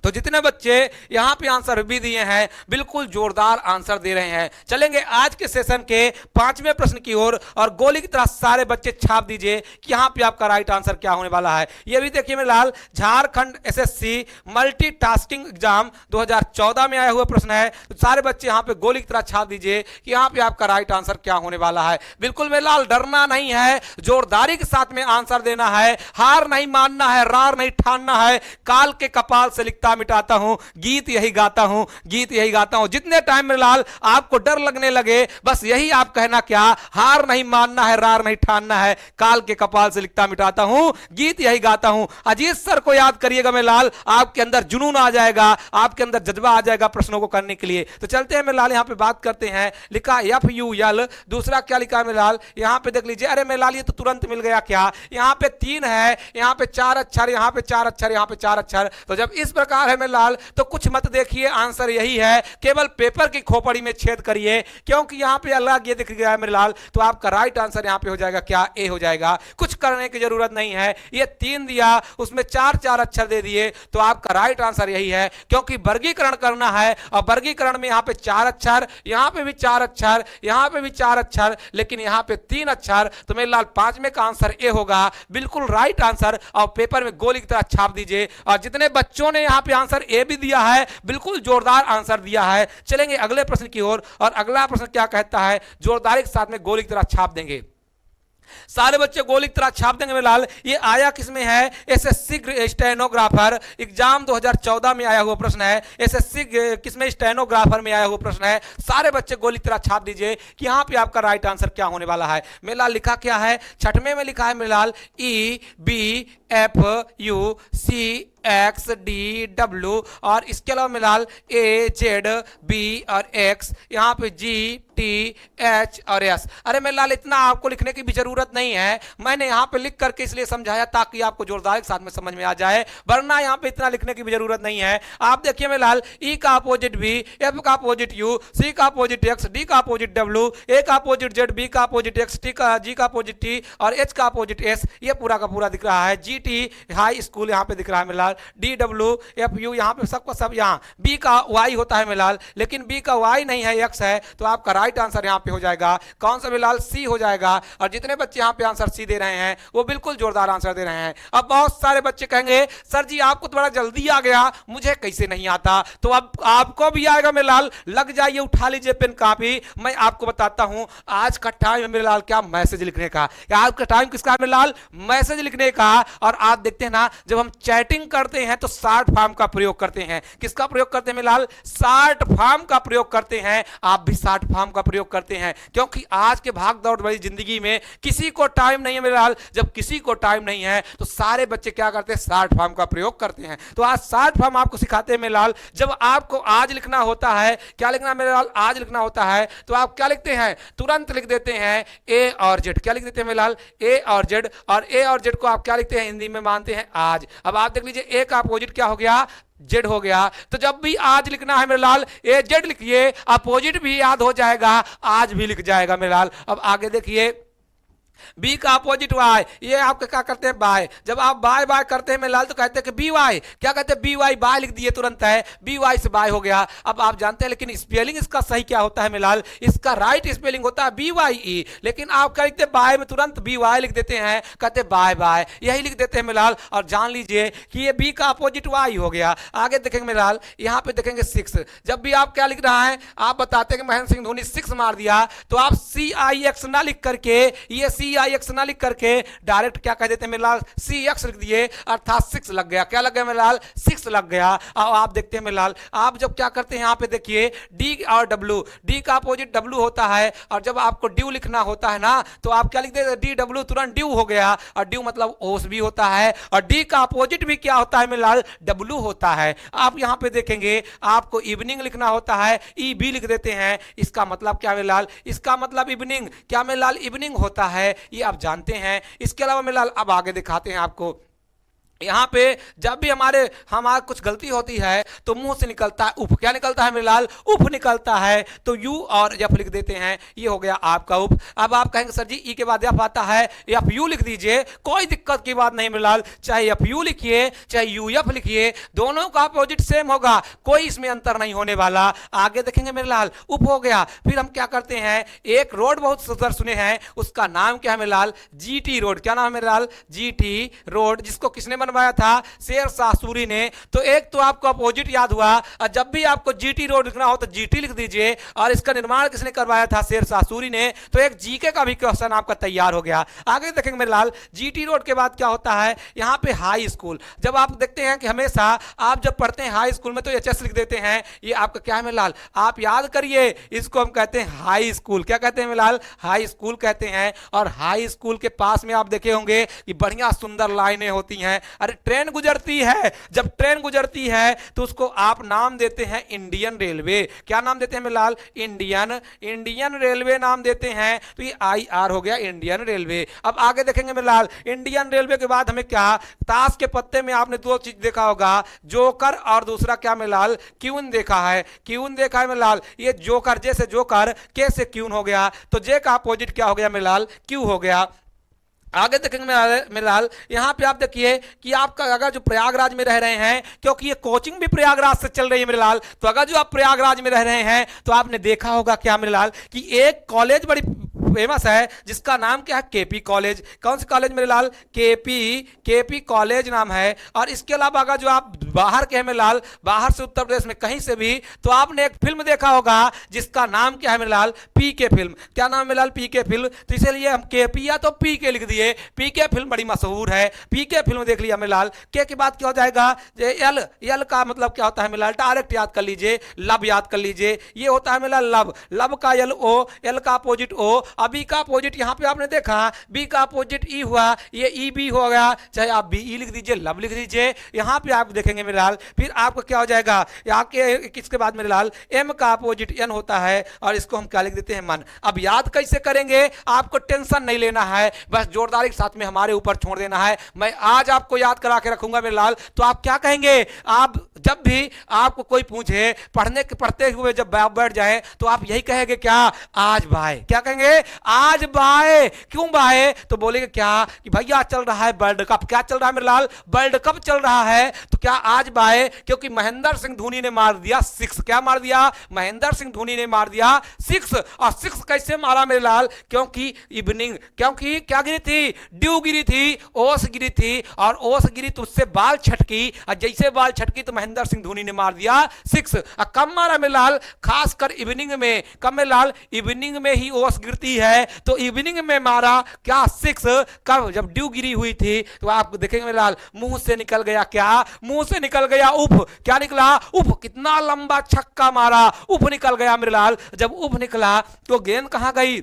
तो जितने बच्चे यहां पे आंसर भी दिए हैं बिल्कुल जोरदार आंसर दे रहे हैं। चलेंगे आज के सेशन के 5वें प्रश्न की ओर और गोली की तरह सारे बच्चे छाप दीजिए कि यहां पे आपका राइट आंसर क्या होने वाला है। ये भी देखिए मेरे लाल, झारखंड एसएससी मल्टीटास्किंग एग्जाम 2014 में आया हुआ प्रश्न है। तो सारे बच्चे यहां पे गोली की तरह छाप दीजिए कि यहां पे आपका राइट आंसर क्या होने वाला है। बिल्कुल मेरे लाल डरना नहीं है, जोरदारी के साथ में आंसर देना है, हार नहीं मानना है, रार नहीं ठानना है। काल के कपाल से लिखता मिटाता हूं, गीत यही गाता हूं, गीत यही गाता हूं। जितने टाइम मेरे लाल आपको डर लगने लगे बस यही आप कहना, क्या हार नहीं मानना है, रार नहीं ठानना है, काल के कपाल से लिखता मिटाता हूं, गीत यही गाता हूं। अजीत सर को याद करिएगा मेरे लाल, आपके अंदर जुनून आ जाएगा, आपके अंदर जज्बा आ जाएगा प्रश्नों को करने के लिए। तो चलते हैं मेरे लाल, यहां पे बात करते हैं। लिखा FUL, दूसरा क्या लिखा है मेरे लाल, यहां पे देख लीजिए। अरे मेरे लाल ये तो तुरंत मिल गया, क्या यहां पे 3 है, यहां पे 4 अक्षर, यहां पे 4 अक्षर, यहां पे 4 अक्षर। तो जब इस प्रकार है मेरे लाल तो कुछ मत देखिए, आंसर यही है। केवल पेपर की खोपड़ी में छेद करिए, क्योंकि यहां पे अलग ये दिख गया है मेरे लाल। तो आपका राइट आंसर यहां पे हो जाएगा क्या, ए हो जाएगा। कुछ करने की जरूरत नहीं है। ये 3 दिया, उसमें 4 अक्षर दे दिए, तो आपका राइट आंसर यही है। क्योंकि वर्गीकरण करना है और वर्गीकरण में यहां पे 4 अक्षर, यहां पे भी 4 अक्षर, यहां पे भी 4 अक्षर, लेकिन यहां पे 3 अक्षर। तो मेरे लाल 5वें का आंसर ए होगा, बिल्कुल राइट आंसर। और पेपर में गोली की तरह छाप दीजिए। और जितने बच्चों ने यहां पे आंसर ए भी दिया है बिल्कुल जोरदार आंसर दिया है। चलेंगे अगले प्रश्न की ओर और अगला प्रश्न क्या कहता है, जोरदारी के साथ में गोली की तरह छाप देंगे। सारे बच्चे गोली की तरह छाप देंगे मेरे लाल। ये आया किसमें है, एसएससी स्टेनोग्राफर एग्जाम 2014 में आया हुआ प्रश्न है। एसएससी किसमें, स्टेनोग्राफर में आया हुआ प्रश्न है। सारे बच्चे गोली की तरह छाप दीजिए कि यहां पे आपका राइट आंसर क्या होने वाला है। मेरे लाल लिखा क्या है, 6वें में लिखा है मेरे लाल EBFUCXDW और इसके अलावा मेरे लाल AZB और X, यहाँ पे GTH और S। अरे मेरे लाल इतना आपको लिखने की भी जरूरत नहीं है, मैंने यहाँ पे लिख करके इसलिए समझाया ताकि आपको जोरदार के साथ में समझ में आ जाए, वरना यहाँ पे इतना लिखने की भी जरूरत नहीं है। आप देखिए मेरे लाल, E का अपोजिट B, F का अपोजिट U, C का अपोजिट X, D का अपोजिट W, A का अपोजिट Z, B का अपोजिट X, G का अपोजिट T और H का अपोजिट S। ये पूरा का पूरा दिख रहा है। GT हाई स्कूल यहाँ पे दिख रहा है मेरे लाल। लाल DWFU, यहाँ पे सबको सब, यहाँ B का Y होता है मेरे लाल, लेकिन B का Y नहीं है, X है, तो आपका राइट आंसर यहाँ पे हो जाएगा कौन सा मेरे लाल, C हो जाएगा। और जितने बच्चे यहाँ पे आंसर C दे रहे हैं वो बिल्कुल जोरदार आंसर दे रहे हैं। अब बहुत सारे बच्चे कहेंगे सर जी आपको तो बड़ा जल्दी आ गया, मुझे कैसे नहीं आता, तो अब आपको भी आएगा मेरे लाल, लग जाइए, उठा लीजिए पेन कॉपी। मैं आपको बताता हूं आज का टाइम है मेरे लाल क्या, मैसेज लिखने का। आज का टाइम किसका है मेरे लाल, मैसेज लिखने का। और आप देखते हैं ना जब हम चैटिंग करते हैं तो शॉर्ट फॉर्म का प्रयोग करते हैं। किसका प्रयोग करते हैं मेरे लाल, शॉर्ट फॉर्म का प्रयोग करते हैं। आप भी शॉर्ट फॉर्म का प्रयोग करते हैं, क्योंकि आज के भाग दौड़ भरी जिंदगी में किसी को टाइम नहीं है मेरे लाल। जब किसी को टाइम नहीं है तो सारे बच्चे क्या करते हैं, शॉर्ट फॉर्म का प्रयोग करते हैं। तो आज शॉर्ट फॉर्म आपको सिखाते हैं मेरे लाल। जब आपको आज लिखना होता है, क्या लिखना मेरे लाल, आज लिखना होता है, तो आप क्या लिखते हैं, तुरंत लिख देते हैं ए और जेड। क्या लिख देते हैं मेरे लाल, ए और जेड। और ए और जेड को आप क्या लिखते हैं, हिंदी में मानते हैं आज। अब आप देख लीजिए ए का अपोजिट क्या हो गया, जेड हो गया। तो जब भी आज लिखना है मेरे लाल, ए जेड लिखिए, अपोजिट भी याद हो जाएगा, आज भी लिख जाएगा मेरे लाल। अब आगे देखिए, बी का अपोजिट वाई, ये आपके क्या करते हैं, बाय। जब आप बाय बाय करते हैं मेरे लाल तो कहते हैं कि बी वाई, क्या कहते हैं, बी वाई, बाय लिख दिए तुरंत है, बी वाई से बाय हो गया। अब आप जानते हैं लेकिन स्पेलिंग इसका सही क्या होता है मेरे लाल, इसका राइट स्पेलिंग होता है बी वाई ई, लेकिन आप क्या लिखते हैं, बाय में तुरंत बी वाई लिख देते हैं, कहते हैं बाय बाय, यही लिख देते हैं मेरे लाल। और जान लीजिए कि ये बी का अपोजिट वाई हो गया। आगे देखेंगे मेरे लाल, यहाँ पे देखेंगे 6। जब भी आप क्या लिख रहा है, आप बताते हैं कि महेंद्र सिंह धोनी 6 मार दिया, तो आप CIX ना लिख करके, ये CIX ना लिख करके डायरेक्ट क्या कह देते हैं मेरे लाल, CX लिख दिए, अर्थात 6 लग गया। क्या लग गया मेरे लाल, 6 लग गया। अब आप देखते हैं मेरे लाल, आप जब क्या करते हैं, यहाँ पे देखिए D और W, D का अपोजिट W होता है, और जब आपको ड्यू लिखना होता है ना तो आप क्या लिख देते हैं, DW, तुरंत ड्यू हो गया। और ड्यू मतलब ओस भी होता है, और D का अपोजिट भी क्या होता है मेरे लाल, W होता है। आप यहाँ पे देखेंगे आपको इवनिंग लिखना होता है, EB लिख देते हैं। इसका मतलब क्या मेरे लाल, इसका मतलब इवनिंग, क्या मेरे लाल, इवनिंग होता है, ये आप जानते हैं। इसके अलावा मेरे लाल अब आगे दिखाते हैं आपको। यहाँ पे जब भी हमारा कुछ गलती होती है तो मुंह से निकलता है उफ, क्या निकलता है मेरे लाल, उफ निकलता है, तो यू और एफ लिख देते हैं, ये हो गया आपका उफ। अब आप कहेंगे सर जी ई के बाद एफ आता है, एफ यू लिख दीजिए, कोई दिक्कत की बात नहीं मेरे लाल, चाहे एफ यू लिखिए चाहे यू एफ लिखिए, दोनों का अपोजिट सेम होगा, कोई इसमें अंतर नहीं होने वाला। आगे देखेंगे मेरे लाल, उफ हो गया। फिर हम क्या करते हैं, एक रोड बहुत सुंदर सुने हैं, उसका नाम क्या है मेरे लाल, GT रोड। क्या नाम है मेरे लाल, GT रोड, जिसको किसने बनवाया था, शेरशाह सूरी ने। तो एक तो आपको अपोजिट याद हुआ, और जब भी आपको GT रोड लिखना हो तो GT लिख दीजिए, और इसका निर्माण किसने करवाया था, शेरशाह सूरी ने। तो एक जीके का भी क्वेश्चन आपका तैयार हो गया। आगे देखेंगे मेरे लाल, GT रोड के बाद क्या होता है, यहाँ पे हाई स्कूल। जब आप देखते हैं कि हमेशा आप जब पढ़ते हैं हाई स्कूल में तो HS लिख देते हैं, ये आपका क्या है मेरे लाल, आप याद करिए, इसको हम कहते हैं हाई स्कूल। क्या कहते हैं मेरे लाल, हाई स्कूल कहते हैं। और हाई स्कूल के पास में आप देखे होंगे कि बढ़िया सुंदर लाइनें होती हैं। अरे ट्रेन गुजरती है, जब ट्रेन गुजरती है तो उसको आप नाम देते हैं इंडियन रेलवे। क्या नाम देते हैं मेरे लाल, इंडियन रेलवे नाम देते हैं। तो ये IR हो गया, इंडियन रेलवे। अब आगे देखेंगे मेरे लाल, इंडियन रेलवे के बाद हमें क्या, ताश के पत्ते में आपने दो चीज देखा होगा, जोकर और दूसरा क्या मेरे लाल, क्यून देखा है, क्यून देखा है मेरे लाल। ये जोकर, जैसे जोकर, के से क्यून हो गया, तो जे का अपोजिट क्या हो गया मेरे लाल, क्यू हो गया। आगे देखेंगे मेरे लाल, यहाँ पे आप देखिए कि आपका अगर जो प्रयागराज में रह रहे हैं, क्योंकि ये कोचिंग भी प्रयागराज से चल रही है मेरे लाल, तो अगर जो आप प्रयागराज में रह रहे हैं तो आपने देखा होगा क्या मेरे लाल कि एक कॉलेज बड़ी फेमस है जिसका नाम क्या है, KP कॉलेज। कौन सी कॉलेज मेरे लाल, KP कॉलेज नाम है। और इसके अलावा अगर जो आप बाहर के हैं मेरे लाल, बाहर से उत्तर प्रदेश में कहीं से भी, तो आपने एक फिल्म देखा होगा जिसका नाम क्या है मेरे लाल, PK फिल्म। क्या नाम है मेरे लाल, PK फिल्म। तो इसलिए हम KP या तो PK लिख दिए, PK फिल्म बड़ी मशहूर है, PK फिल्म देख लिया मेरे लाल। के बाद क्या हो जाएगा, एल का मतलब क्या होता है मेरे लाल, डायरेक्ट याद कर लीजिए, लब याद कर लीजिए, ये होता है मेरे लाल लब, लब का LO, एल का अपोजिट O। बी का अपोजिट यहाँ पे आपने देखा, बी का अपोजिट ई हुआ, ये EB हो गया, चाहे आप BE लिख दीजिए, लब लिख दीजिए। यहाँ पे आप देखेंगे मेरे लाल, फिर आपको क्या हो जाएगा, यहाँ के किसके बाद मेरे लाल, M का अपोजिट N होता है, और इसको हम क्या लिख देते हैं, मन। अब याद कैसे करेंगे, आपको टेंशन नहीं लेना है, बस जोरदारी के साथ में हमारे ऊपर छोड़ देना है। मैं आज आपको याद करा के रखूंगा मेरे लाल, तो आप क्या कहेंगे, आप जब भी आपको कोई पूछे पढ़ते हुए जब बैठ जाए तो आप यही कहेंगे क्या, आज भाई, क्या कहेंगे, आज बाय, क्यों बाय? तो बोलेंगे क्या कि भैया चल रहा है वर्ल्ड कप। क्या चल रहा है मेरे लाल? वर्ल्ड कप चल रहा है। तो क्या आज बाय? क्योंकि महेंद्र सिंह धोनी ने मार दिया सिक्स। क्या मार दिया? महेंद्र सिंह धोनी ने मार दिया सिक्स। और सिक्स कैसे मारा मेरे लाल? क्योंकि इवनिंग, क्योंकि क्या गिरी थी? ड्यू गिरी थी, ओस गिरी थी, और ओस गिरी तो उससे बाल छटकी, और जैसे बाल छटकी तो महेंद्र सिंह धोनी ने मार दिया सिक्स। और कब मारा मेरे लाल? खासकर इवनिंग में। कब मेरे लाल? इवनिंग में ही ओस गिरती है, तो इवनिंग में मारा क्या? सिक्स। कब? जब ड्यू गिरी हुई थी। तो आप देखेंगे मेरे लाल मुंह से निकल गया क्या? मुंह से निकल गया उफ। क्या निकला? उफ। कितना लंबा छक्का मारा, उफ निकल गया मेरे लाल। जब उफ निकला तो गेंद कहां गई?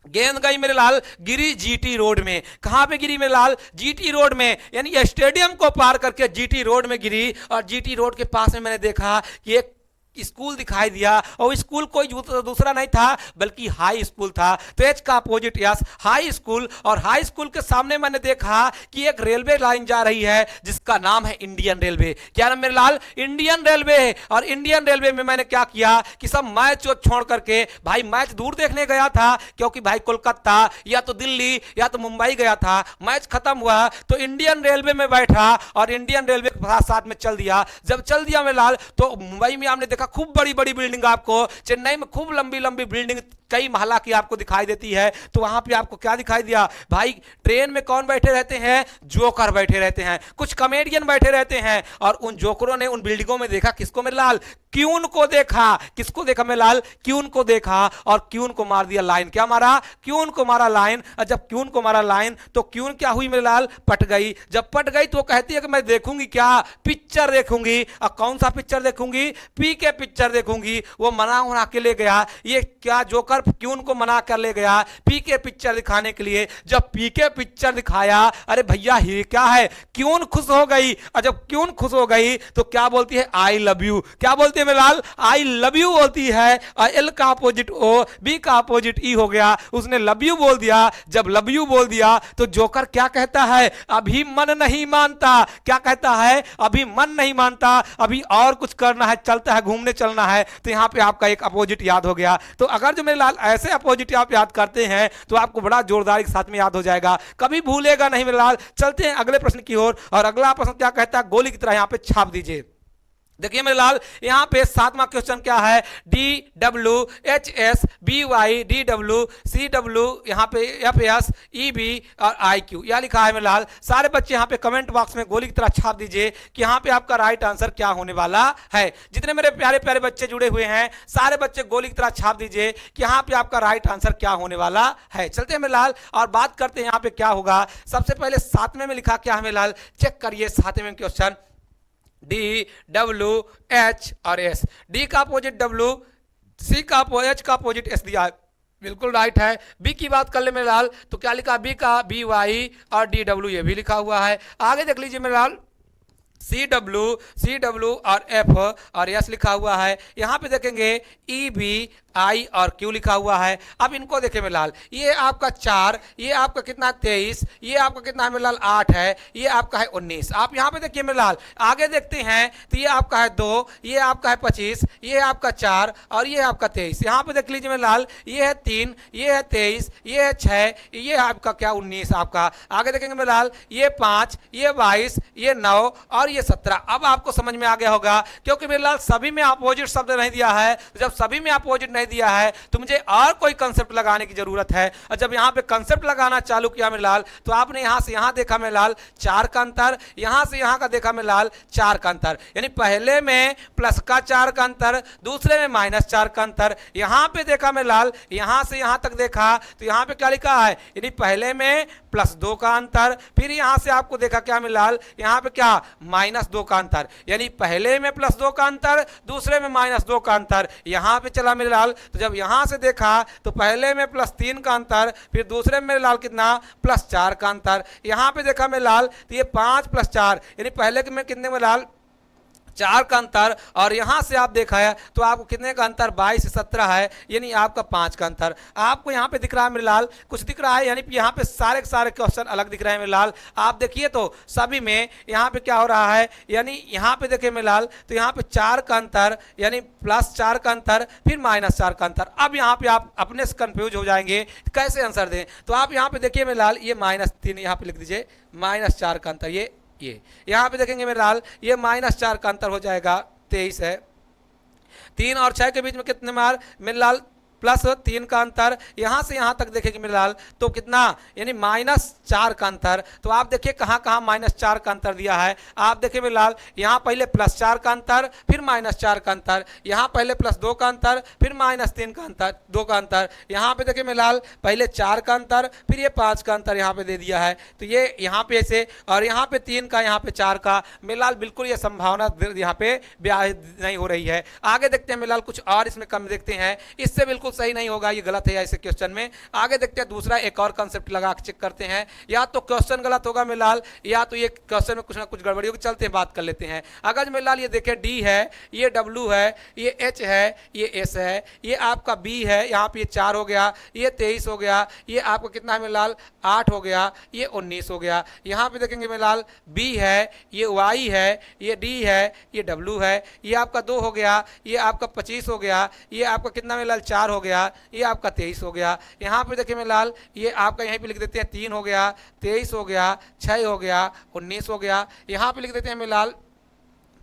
गेंद गई मेरे लाल, गिरी जीटी रोड में। कहां पे गिरी मेरे लाल? जीटी रोड में, यानी स्टेडियम को पार करके जीटी रोड में गिरी। और जीटी रोड के पास में मैंने देखा कि एक स्कूल दिखाई दिया, और स्कूल कोई दूसरा नहीं था बल्कि हाई स्कूल था। तो एच का अपोजिट यस, हाई स्कूल। और हाई स्कूल के सामने मैंने देखा कि एक रेलवे लाइन जा रही है जिसका नाम है इंडियन रेलवे। क्या नाम मेरे लाल? Indian railway. और इंडियन रेलवे में मैंने क्या किया कि सब मैच छोड़ करके, भाई मैच दूर देखने गया था, क्योंकि भाई कोलकाता या तो दिल्ली या तो मुंबई गया था। मैच खत्म हुआ तो इंडियन रेलवे में बैठा और इंडियन रेलवे के साथ में चल दिया। जब चल दिया मेरे लाल तो मुंबई में हमने देखा खूब बड़ी बड़ी बिल्डिंग, आपको चेन्नई में खूब लंबी लंबी बिल्डिंग कई महला की आपको दिखाई देती है। तो वहां पे आपको क्या दिखाई दिया? भाई ट्रेन में कौन बैठे रहते हैं? जोकर बैठे रहते हैं, कुछ कॉमेडियन बैठे रहते हैं। और उन जोकरों ने उन बिल्डिंगों में देखा किसको मेरे लाल? क्यून को देखा। किसको देखा मेरे लाल? क्यून को देखा, और क्यून को मार दिया लाइन। क्या मारा? क्यून को मारा लाइन। और जब क्यून को मारा लाइन तो क्यून क्या हुई मेरे लाल? पट गई। जब पट गई तो कहती है कि मैं देखूंगी क्या? पिक्चर देखूंगी। और कौन सा पिक्चर देखूंगी? पी के पिक्चर देखूंगी। वो मना उड़ा के ले गया। ये क्या जोकर क्यून को मना कर ले गया पी के पिक्चर दिखाने के लिए। जब पी के पिक्चर दिखाया, अरे भैया ये क्या है? क्यून खुश हो गई। और जब क्यून खुश हो गई तो क्या बोलती है? I love you. क्या बोलती है मेरे लाल? आई लव यू बोलती है। और एल का अपोजिट ओ, बी का अपोजिट ई हो गया। उसने लव यू बोल दिया। जब लव यू बोल दिया तो जोकर क्या कहता है? अभी मन नहीं मानता। क्या कहता है? अभी मन नहीं मानता, अभी और कुछ करना है, चलता है, घूमने चलना है। तो यहां पे आपका एक अपोजिट याद हो गया। तो अगर जो मेरे लाल ऐसे अपोजिट आप याद करते हैं तो आपको बड़ा जोरदार के साथ में याद हो जाएगा, कभी भूलेगा नहीं मेरे लाल। चलते हैं अगले प्रश्न की ओर। और अगला प्रश्न क्या कहता है? गोली की तरह यहां पे छाप दीजिए। देखिए मेरे लाल यहां पे 7वां क्वेश्चन क्या है? D W H S B Y D W C W, यहां पे एफ एस ई बी और आई क्यू, यह लिखा है मेरे लाल। सारे बच्चे यहां पे कमेंट बॉक्स में गोली की तरह छाप दीजिए कि यहां पे आपका राइट आंसर क्या होने वाला है। जितने मेरे प्यारे प्यारे बच्चे जुड़े हुए हैं सारे बच्चे गोली की तरह छाप दीजिए कि यहां पे आपका राइट आंसर क्या होने वाला है। चलते हैं मेरे लाल और बात करते हैं यहां पे क्या होगा। सबसे पहले 7वें में लिखा क्या है मेरे लाल? चेक करिए 7वें क्वेश्चन। डी डब्ल्यू एच और एस, डी का अपोजिट डब्ल्यू, सी का एच का अपोजिट एस दिया है, बिल्कुल राइट है। बी की बात कर ले मेरे लाल तो क्या लिखा? बी का बी वाई और डी डब्ल्यू ये भी लिखा हुआ है। आगे देख लीजिए मेरे लाल सी डब्ल्यू और एफ और एस लिखा हुआ है। यहां पे देखेंगे ई बी आई और क्यू लिखा हुआ है। अब इनको देखें मेरे लाल, ये आपका 4, ये आपका कितना 23, ये आपका कितना है मेरे लाल 8 है, ये आपका है 19। आप यहाँ पे देखिए मेरे लाल आगे देखते हैं तो ये आपका है 2, ये आपका है 25, ये आपका 4 और ये आपका 23। यहाँ पे देख लीजिए मेरे लाल ये है 3, ये है 23, ये है 6, ये आपका क्या 19 आपका। आगे देखेंगे मेरे लाल ये 5, ये 22, ये 9 और ये 17। अब आपको समझ में आ गया होगा क्योंकि मेरे लाल सभी में अपोजिट शब्द नहीं दिया है। जब सभी में अपोजिट नहीं दिया है तो मुझे और कोई कंसेप्ट लगाने की जरूरत है। और जब यहां पे कंसेप्ट लगाना चालू किया मेरे लाल तो आपने यहां से यहां देखा मेरे लाल 4 का अंतर, यहां से यहां का देखा मेरे लाल 4 का अंतर, यानी पहले में प्लस का 4 का अंतर, दूसरे में -4 का अंतर। यहां पे देखा मेरे लाल यहां से यहां तक देखा तो यहां पे क्या लिखा है? यानी पहले में +2 का अंतर, फिर यहां से आपको देखा क्या मेरे लाल यहां पे क्या -2 का अंतर, यानी पहले में +2 का अंतर, दूसरे में -2 का अंतर। यहां पे चला मेरे लाल तो जब यहां से देखा तो पहले में +3 का अंतर, फिर दूसरे में मेरे लाल कितना +4 का अंतर। यहां पे देखा मेरे लाल तो ये 5 + 4 यानी पहले में कितने में लाल 4 का अंतर, और यहां से आप देखा है तो आपको कितने का अंतर 22 से 17 है, यानी आपका 5 का अंतर आपको यहां पे दिख रहा है मेरे लाल, कुछ दिख रहा है, यानी यहां पे सारे के सारे क्वेश्चन अलग दिख रहे हैं मेरे लाल। आप देखिए तो सभी में यहां पे क्या हो रहा है, यानी यहां पे देखिए मेरे लाल तो यहां पे 4 का अंतर, यानी +4 का अंतर, फिर -4 का अंतर। अब यहां पे आप अपने से कंफ्यूज हो जाएंगे कैसे आंसर दें, तो आप यहां पे देखिए मेरे लाल ये -3 यहां पे लिख दीजिए, -4 का अंतर, ये यहां पे देखेंगे मेरे लाल ये -4 का अंतर हो जाएगा 23 है। 3 और 6 के बीच में कितने मार मेरे लाल +3 का अंतर, यहां से यहां तक देखेंगे मेरे लाल तो कितना, यानी -4 का अंतर। तो आप देखिए कहां कहां -4 का अंतर दिया है, आप देखिए मेरे लाल यहां पहले +4 का अंतर, फिर -4 का अंतर, यहां पहले +2 का अंतर, फिर -3 का अंतर, 2 का अंतर, यहां पे देखिए मेरे लाल पहले 4 का अंतर, फिर ये 5 का अंतर यहां पे दे दिया है। तो ये यहां पे ऐसे, और यहां पे 3 का, यहां पे 4 का, मेरे लाल बिल्कुल ये संभावना यहां पे ब्याह नहीं हो रही है। आगे देखते हैं मेरे लाल कुछ और इसमें कम देखते हैं, इससे बिल्कुल सही नहीं होगा, ये गलत है ऐसे क्वेश्चन में। आगे देखते हैं दूसरा एक और कांसेप्ट लगा के चेक करते हैं, या तो क्वेश्चन गलत होगा मेरे लाल, या तो ये क्वेश्चन में कुछ ना कुछ गड़बड़ी होगी। चलते हैं बात कर लेते हैं। अगर मेरे लाल ये देखें डी है, ये डब्ल्यू है, ये एच है, ये एस है, ये आपका बी है, यहाँ पे ये 4 हो गया, ये 23 हो गया, ये आपका कितना है मेरे लाल 8 हो गया, ये 19 हो गया। यहाँ पे देखेंगे मेरे लाल बी है, ये वाई है, ये डी है, ये डब्ल्यू है, ये आपका 2 हो गया, ये आपका 25 हो गया, ये आपका कितना मेरे लाल 4 हो गया, ये आपका 23 हो गया। यहाँ पे देखिए मेरे लाल ये आपका यहीं पे लिख देते हैं 3 हो गया, 23 हो गया, 6 हो गया, 19 हो गया। यहाँ पे लिख देते हैं मेरे लाल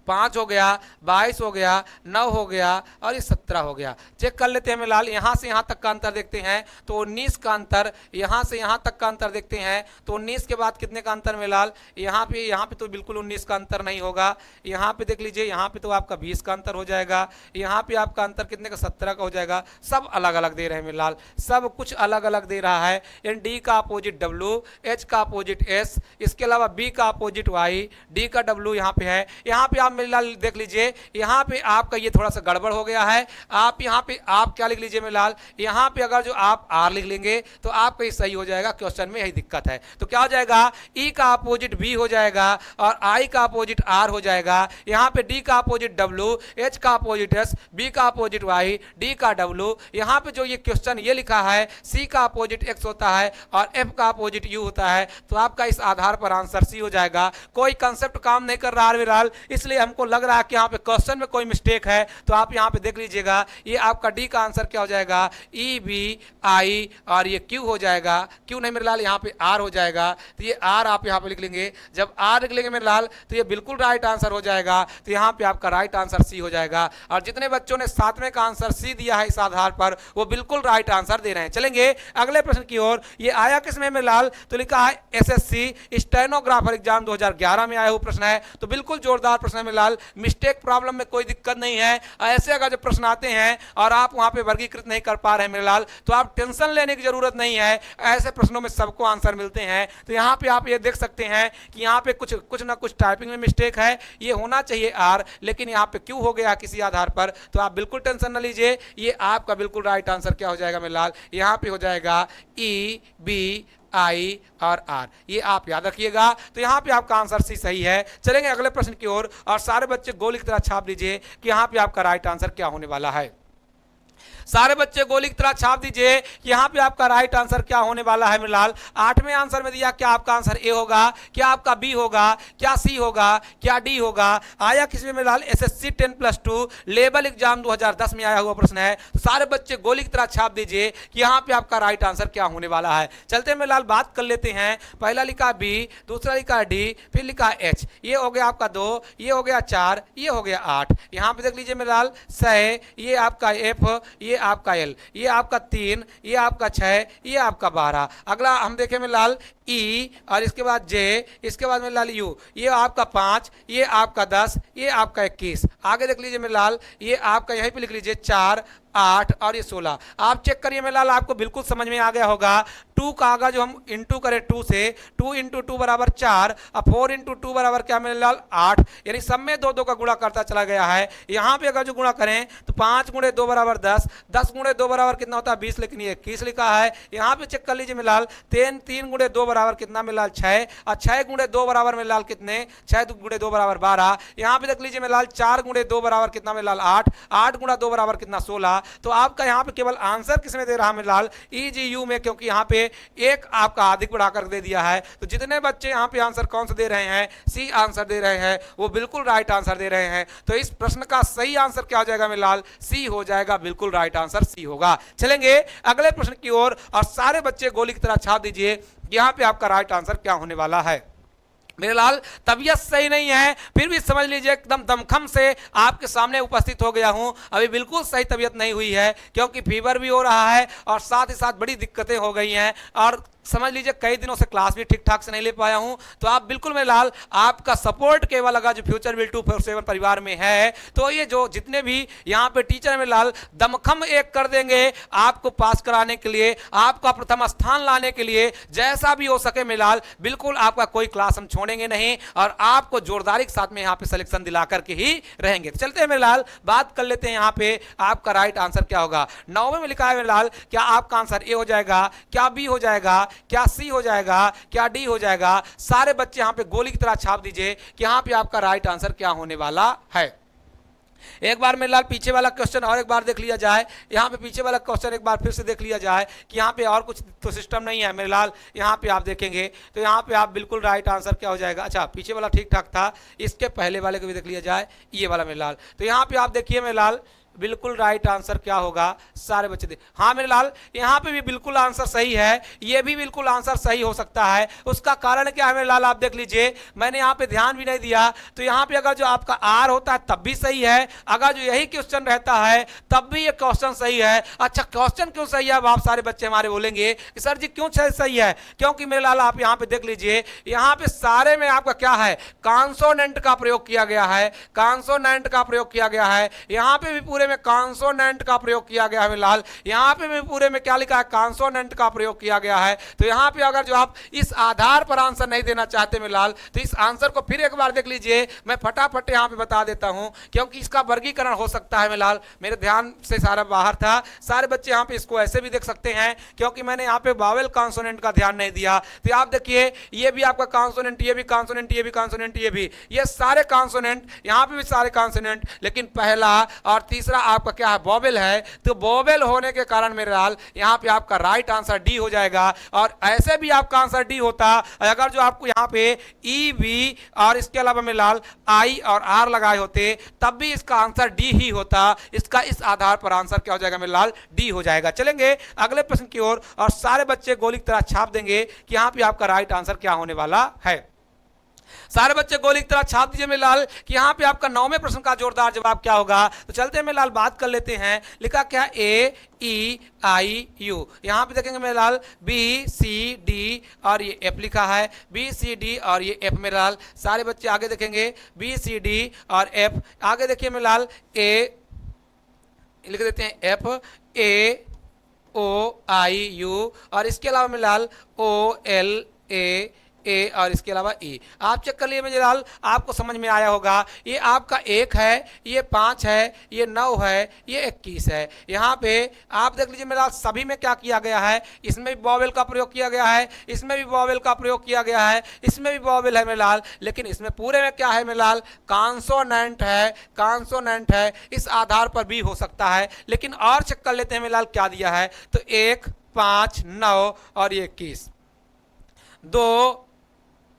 5 हो गया, 22 हो गया, 9 हो गया, और ये 17 हो गया। चेक कर लेते हैं मेरे लाल, यहाँ से यहाँ तक का अंतर देखते हैं तो 19 का अंतर, यहाँ से यहाँ तक का अंतर देखते हैं तो 19 के बाद कितने का अंतर मेरे लाल, यहाँ पे तो बिल्कुल 19 का अंतर नहीं होगा। यहाँ पे देख लीजिए, यहाँ पे तो आपका 20 का अंतर हो जाएगा, यहाँ पे आपका अंतर कितने का 17 का हो जाएगा। सब अलग अलग दे रहे हैं मेरे लाल, सब कुछ अलग अलग दे रहा है। यानी डी का अपोजिट डब्ल्यू, एच का अपोजिट एस, इसके अलावा बी का अपोजिट वाई, डी का डब्ल्यू यहाँ पे है। यहाँ पे आप मेरे लाल देख लीजिए, यहाँ पे आपका ये थोड़ा सा गड़बड़ हो गया है। आप यहाँ पे आप क्या लिख लीजिए मेरे लाल, यहाँ पे अगर जो आप आर लिख लेंगे तो आपका ये सही हो जाएगा। क्वेश्चन में यही दिक्कत है। तो क्या हो जाएगा, ई का अपोजिट बी हो जाएगा, और आई का अपोजिट आर हो जाएगा। यहाँ पे डी का अपोजिट डब्ल्यू, एच का अपोजिट एस, बी का अपोजिट वाई, डी का डब्ल्यू। यहाँ पे जो ये क्वेश्चन ये लिखा है सी का अपोजिट एक्स होता है और एफ का अपोजिट यू होता है। तो आपका इस आधार पर आंसर सी हो जाएगा। कोई कंसेप्ट काम नहीं कर रहा है मेरे लाल, इसलिए हमको लग रहा है कि यहाँ पे क्वेश्चन में कोई मिस्टेक है। तो आप यहाँ पे देख लीजिएगा, ये आपका डी का आंसर क्या हो जाएगा, ई बी आई, और ये क्यू हो जाएगा। क्यू नहीं मेरे लाल, यहाँ पे आर हो जाएगा। तो ये आर आप यहाँ पे लिख लेंगे। जब आर लिख लेंगे मेरे लाल तो ये बिल्कुल राइट आंसर हो जाएगा। तो यहाँ पे आपका राइट आंसर सी हो जाएगा। और जितने बच्चों ने 7वें का आंसर सी दिया है इस आधार पर, वो बिल्कुल राइट आंसर दे रहे हैं। चलेंगे अगले प्रश्न की ओर। ये आया किसमें मेरे लाल, तो लिखा है एसएससी स्टेनोग्राफर एग्जाम 2011 में आया हुआ प्रश्न है। तो बिल्कुल जोरदार प्रश्न है मेरे लाल, मिस्टेक प्रॉब्लम में कोई दिक्कत नहीं है। ऐसे अगर जो प्रश्न आते हैं और आप वहां पे वर्गीकृत नहीं कर पा रहे हैं मेरे लाल, तो आप टेंशन लेने की जरूरत नहीं है। ऐसे प्रश्नों में सबको आंसर मिलते हैं। तो यहाँ पे आप ये देख सकते हैं कि यहाँ पे कुछ ना कुछ टाइपिंग में मिस्टेक है। ये होना चाहिए आर, लेकिन यहाँ पे क्यों हो गया किसी आधार पर। तो आप बिल्कुल टेंशन न लीजिए, ये आपका बिल्कुल राइट आंसर क्या हो जाएगा मेरे लाल, यहाँ पे हो जाएगा ई बी आई और आर। ये आप याद रखिएगा। तो यहाँ पे आपका आंसर सी सही है। चलेंगे अगले प्रश्न की ओर, और सारे बच्चे गोली की तरह छाप दीजिए कि यहाँ पे आपका राइट आंसर क्या होने वाला है। सारे बच्चे गोली की तरह छाप दीजिए कि यहाँ पे आपका राइट आंसर क्या होने वाला है मेरे लाल। 8वें आंसर में दिया, क्या आपका आंसर ए होगा, क्या आपका बी होगा, क्या सी होगा, क्या डी होगा। आया किसमें मेरे लाल, एसएससी 10+2 लेवल एग्जाम 2010 में आया हुआ प्रश्न है। तो सारे बच्चे गोली की तरह छाप दीजिए कि यहाँ पे आपका राइट आंसर क्या होने वाला है। चलते मेरे लाल बात कर लेते हैं। पहला लिखा बी, दूसरा लिखा डी, फिर लिखा एच। ये हो गया आपका 2, ये हो गया 4, ये हो गया 8। यहाँ पे देख लीजिए मेरे लाल 6, ये आपका एफ, ये आपका एल, ये आपका 3, ये आपका 6, ये आपका 12। अगला हम देखें में लाल ई, और इसके बाद जे, इसके बाद में लाल यू, ये आपका 5, ये आपका 10, ये आपका 21। आगे देख लीजिए मेरे लाल, ये आपका यहीं पे लिख लीजिए 4, 8 और ये 16। आप चेक करिए मेरे लाल, आपको बिल्कुल समझ में आ गया होगा। 2 का आगा जो हम इंटू करें 2 से, 2 इंटू 2 बराबर 4 और 4 इंटू 2 बराबर क्या मेरे लाल 8, यानी सब में 2 2 का गुणा करता चला गया है। यहाँ पे अगर जो गुणा करें तो 5 गुणे 2 बराबर 10, 10 गुणे 2 बराबर कितना होता है 20, लेकिन ये 21 लिखा है। यहाँ पे चेक कर लीजिए मेरे लाल, 3 गुणे 2 बराबर कितना मेरे लाल 6, और 6 गुणे 2 बराबर मेरे लाल कितने, 6 गुणे 2 बराबर 12। यहाँ पे देख लीजिए मेरे लाल 4 गुणे 2 बराबर कितना मेरे लाल 8, 8 गुणा 2 बराबर कितना 16। तो आपका यहाँ पे केवल आंसर किसमें दे रहा है मेरे लाल, EGU में, क्योंकि यहाँ पे एक आपका अधिक बढ़ाकर दे दिया है। तो जितने बच्चे यहाँ पे आंसर कौन सा दे रहे हैं, सी आंसर दे रहे हैं, वो बिल्कुल राइट आंसर दे रहे हैं। तो इस प्रश्न का सही आंसर क्या हो जाएगा मेरे लाल, सी हो जाएगा, बिल्कुल राइट आंसर सी होगा। चलेंगे अगले प्रश्न की ओर, और सारे बच्चे गोली की तरह छाप दीजिए यहाँ पे आपका राइट आंसर क्या होने वाला है। मेरे लाल तबीयत सही नहीं है, फिर भी समझ लीजिए एकदम दमखम से आपके सामने उपस्थित हो गया हूं। अभी बिल्कुल सही तबीयत नहीं हुई है, क्योंकि फीवर भी हो रहा है और साथ ही साथ बड़ी दिक्कतें हो गई हैं, और समझ लीजिए कई दिनों से क्लास भी ठीक ठाक से नहीं ले पाया हूं। तो आप बिल्कुल मेरे लाल, आपका सपोर्ट केवल अगर जो फ्यूचर विल 247 परिवार में है, तो ये जो जितने भी यहाँ पे टीचर मेरे लाल दमखम एक कर देंगे आपको पास कराने के लिए, आपका प्रथम स्थान लाने के लिए, जैसा भी हो सके मेरे लाल, बिल्कुल आपका कोई क्लास हम छोड़ेंगे नहीं, और आपको जोरदारी के साथ में यहाँ पे सिलेक्शन दिला करके ही रहेंगे। तो चलते हैं मेरे लाल, बात कर लेते हैं यहाँ पे आपका राइट आंसर क्या होगा। 9वें में लिखा है मेरे लाल, क्या आपका आंसर ए हो जाएगा, क्या बी हो जाएगा, क्या सी हो जाएगा, क्या डी हो जाएगा। सारे बच्चे यहां पे गोली की तरह छाप दीजिए कि यहां पे आपका राइट आंसर क्या होने वाला है। एक बार मेरे लाल पीछे वाला क्वेश्चन और एक बार देख लिया जाए, यहाँ पे पीछे वाला क्वेश्चन एक बार फिर से देख लिया जाए कि यहाँ पे और कुछ तो सिस्टम नहीं है मेरे लाल। यहाँ पे आप देखेंगे तो यहाँ पे आप बिल्कुल राइट आंसर क्या हो जाएगा। अच्छा, पीछे वाला ठीक ठाक था, इसके पहले वाले को भी देख लिया जाए, ये वाला मेरे लाल। तो यहाँ पे आप देखिए मेरे लाल, बिल्कुल राइट आंसर क्या होगा, सारे बच्चे दे। हाँ मेरे लाल, यहाँ पे भी बिल्कुल आंसर सही है, ये भी बिल्कुल आंसर सही हो सकता है। उसका कारण क्या है मेरे लाल, आप देख लीजिए, मैंने यहाँ पे ध्यान भी नहीं दिया। तो यहाँ पे अगर जो आपका आर होता है तब भी सही है, अगर जो यही क्वेश्चन रहता है तब भी ये क्वेश्चन सही है। अच्छा, क्वेश्चन क्यों सही है, अब आप सारे बच्चे हमारे बोलेंगे कि सर जी क्यों सही है, क्योंकि मेरे लाल आप यहाँ पे देख लीजिए, यहाँ पे सारे में आपका क्या है, कॉन्सोनेंट का प्रयोग किया गया है, कॉन्सोनेंट का प्रयोग किया गया है। यहाँ पे भी पूरे में कॉन्सोनेंट का प्रयोग किया गया है फिलहाल, यहाँ पे भी पूरे में क्या लिखा है, कॉन्सोनेंट का प्रयोग किया गया है। तो यहाँ पे अगर जो आप इस आधार पर आंसर नहीं देना चाहते फिलहाल, तो इस आंसर को फिर एक बार देख लीजिए, मैं फटाफट यहाँ पे बता देता हूँ, क्योंकि इसका वर्गीकरण हो सकता है फिलहाल, मेरे ध्यान से सारा बाहर था। सारे बच्चे यहाँ पे इसको ऐसे भी देख सकते हैं, क्योंकि मैंने यहाँ पे वावेल कॉन्सोनेंट का ध्यान नहीं दिया। तो आप देखिए, ये भी आपका कॉन्सोनेंट, ये भी कॉन्सोनेंट, ये भी कॉन्सोनेंट, ये सारे कॉन्सोनेंट, यहाँ पे भी सारे कॉन्सोनेंट, लेकिन पहला और तीसरा आपका क्या है, वोवेल है। तो वोवेल होने के कारण मेरे लाल यहाँ पे आपका राइट आंसर डी हो जाएगा। और ऐसे भी आपका आंसर डी होता अगर जो आपको यहाँ पे ई वी और इसके अलावा मेरे लाल आई और आर लगाए होते, तब भी इसका आंसर डी ही होता। इसका इस आधार पर आंसर क्या हो जाएगा मेरे लाल, डी हो जाएगा। चलेंगे अगले प्रश्न की ओर, और सारे बच्चे गोली की तरह छाप देंगे कि यहाँ पे आपका राइट आंसर क्या होने वाला है। सारे बच्चे गोली की तरह छाप दीजिए मेरे लाल कि यहाँ पे आपका 9वें प्रश्न का जोरदार जवाब क्या होगा। तो चलते हैं मेरे लाल, बात कर लेते हैं। लिखा क्या, ए ई आई यू। यहाँ पे देखेंगे मेरे लाल बी सी डी और ये एफ लिखा है, बी सी डी और ये एफ मेरे लाल। सारे बच्चे आगे देखेंगे, बी सी डी और एफ। आगे देखिए मेरे लाल, ए लिख देते हैं F, A O I you, और इसके अलावा मेरे लाल ओ एल ए और इसके अलावा ई। आप चेक कर लिए मेरे लाल, आपको समझ में आया होगा। ये आपका 1 है, ये 5 है, ये 9 है, ये 21 है। यहाँ पे आप देख लीजिए मेरे लाल, सभी में क्या किया गया है, इसमें भी वोवेल का प्रयोग किया गया है, इसमें भी वोवेल का प्रयोग किया गया है, इसमें भी वोवेल है मेरे लाल, लेकिन इसमें पूरे में क्या है मेरे लाल, कॉन्सोनेंट है, कॉन्सोनेंट है। इस आधार पर भी हो सकता है, लेकिन और चेक कर लेते हैं मेरे लाल क्या दिया है। तो 1, 5, 9 और ये 21, 2,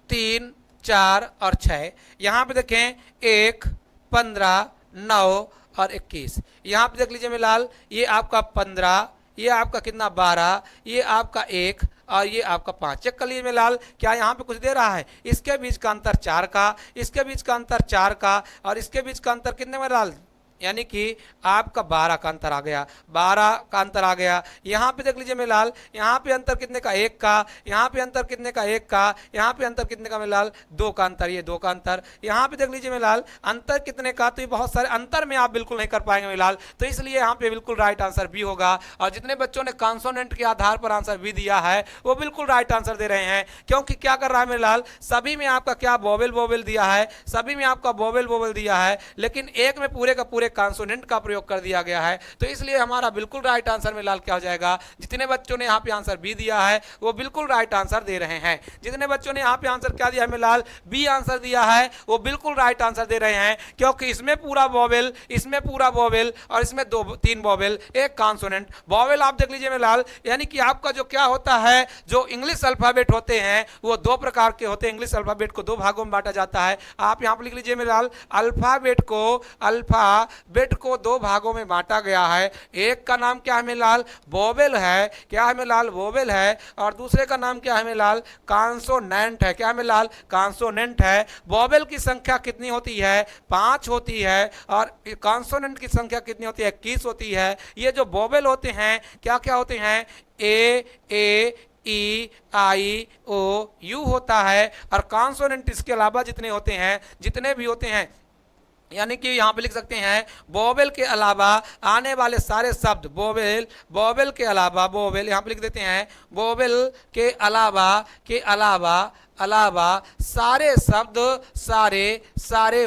3, 4 और 6। यहाँ पे देखें 1, 15, 9 और 21। यहाँ पे देख लीजिए मेरे लाल, ये आपका 15, ये आपका कितना 12, ये आपका 1 और ये आपका 5। चेक कर लीजिए मेरे लाल, क्या यहाँ पे कुछ दे रहा है। इसके बीच का अंतर 4 का, इसके बीच का अंतर 4 का, और इसके बीच का अंतर कितने मेरे लाल, यानी कि आपका 12 का अंतर आ गया, 12 का अंतर आ गया। यहाँ पे देख लीजिए मेरे लाल, यहाँ पे अंतर कितने का, 1 का, यहाँ पे अंतर कितने का, 1 का, यहाँ पे अंतर कितने का मेरे लाल, 2 का अंतर, ये 2 का अंतर। यहाँ पे देख लीजिए मेरे लाल अंतर कितने का, तो ये बहुत सारे अंतर में आप बिल्कुल नहीं कर पाएंगे मेरे लाल, तो इसलिए यहाँ पे बिल्कुल राइट आंसर बी होगा। और जितने बच्चों ने कॉन्सोनेंट के आधार पर आंसर बी दिया है वो बिल्कुल राइट आंसर दे रहे हैं, क्योंकि क्या कर रहा है मेरे लाल, सभी में आपका क्या वोवेल वोवेल दिया है, सभी में आपका वोवेल वोवेल दिया है, लेकिन एक में पूरे का पूरे कॉन्सोनेंट का प्रयोग कर दिया गया है, तो इसलिए हमारा बिल्कुल राइट आंसर में लाल क्या हो जाएगा, जितने बच्चों ने यहाँ पे आंसर बी दिया है वो बिल्कुल राइट आंसर दे रहे हैं। जितने बच्चों ने यहाँ पे आंसर क्या दिया है मेरे लाल, बी आंसर दिया है, वो बिल्कुल राइट आंसर दे रहे हैं, क्योंकि इसमें पूरा वोवेल, इसमें पूरा वोवेल और इसमें 3 वोवेल, एक कॉन्सोनेंट। वोवेल आप देख लीजिए मेरे लाल, यानी कि आपका जो क्या होता है, जो इंग्लिश अल्फाबेट होते हैं वो 2 प्रकार के होते हैं, इंग्लिश अल्फाबेट को 2 भागों में बांटा जाता है। आप यहाँ पर लिख लीजिए मेरे लाल, अल्फाबेट को 2 भागों में बांटा गया है। एक का नाम क्या है मेरे लाल, वोवेल है, क्या है मेरे लाल, वोवेल है, और दूसरे का नाम क्या है मेरे लाल, कॉन्सोनेंट है, क्या है मेरे लाल, कॉन्सोनेंट है। वोवेल की संख्या कितनी होती है, 5 होती है, और कॉन्सोनेंट की संख्या कितनी होती है, 21 होती है। ये जो वोवेल होते हैं क्या क्या होते हैं, ए ई आई ओ यू होता है, और कॉन्सोनेंट इसके अलावा जितने होते हैं, जितने भी होते हैं, यानी कि यहाँ पे लिख सकते हैं वोवेल के अलावा आने वाले सारे शब्द, वोवेल के अलावा, वोवेल यहाँ पे लिख देते हैं, वोवेल के अलावा सारे शब्द, सारे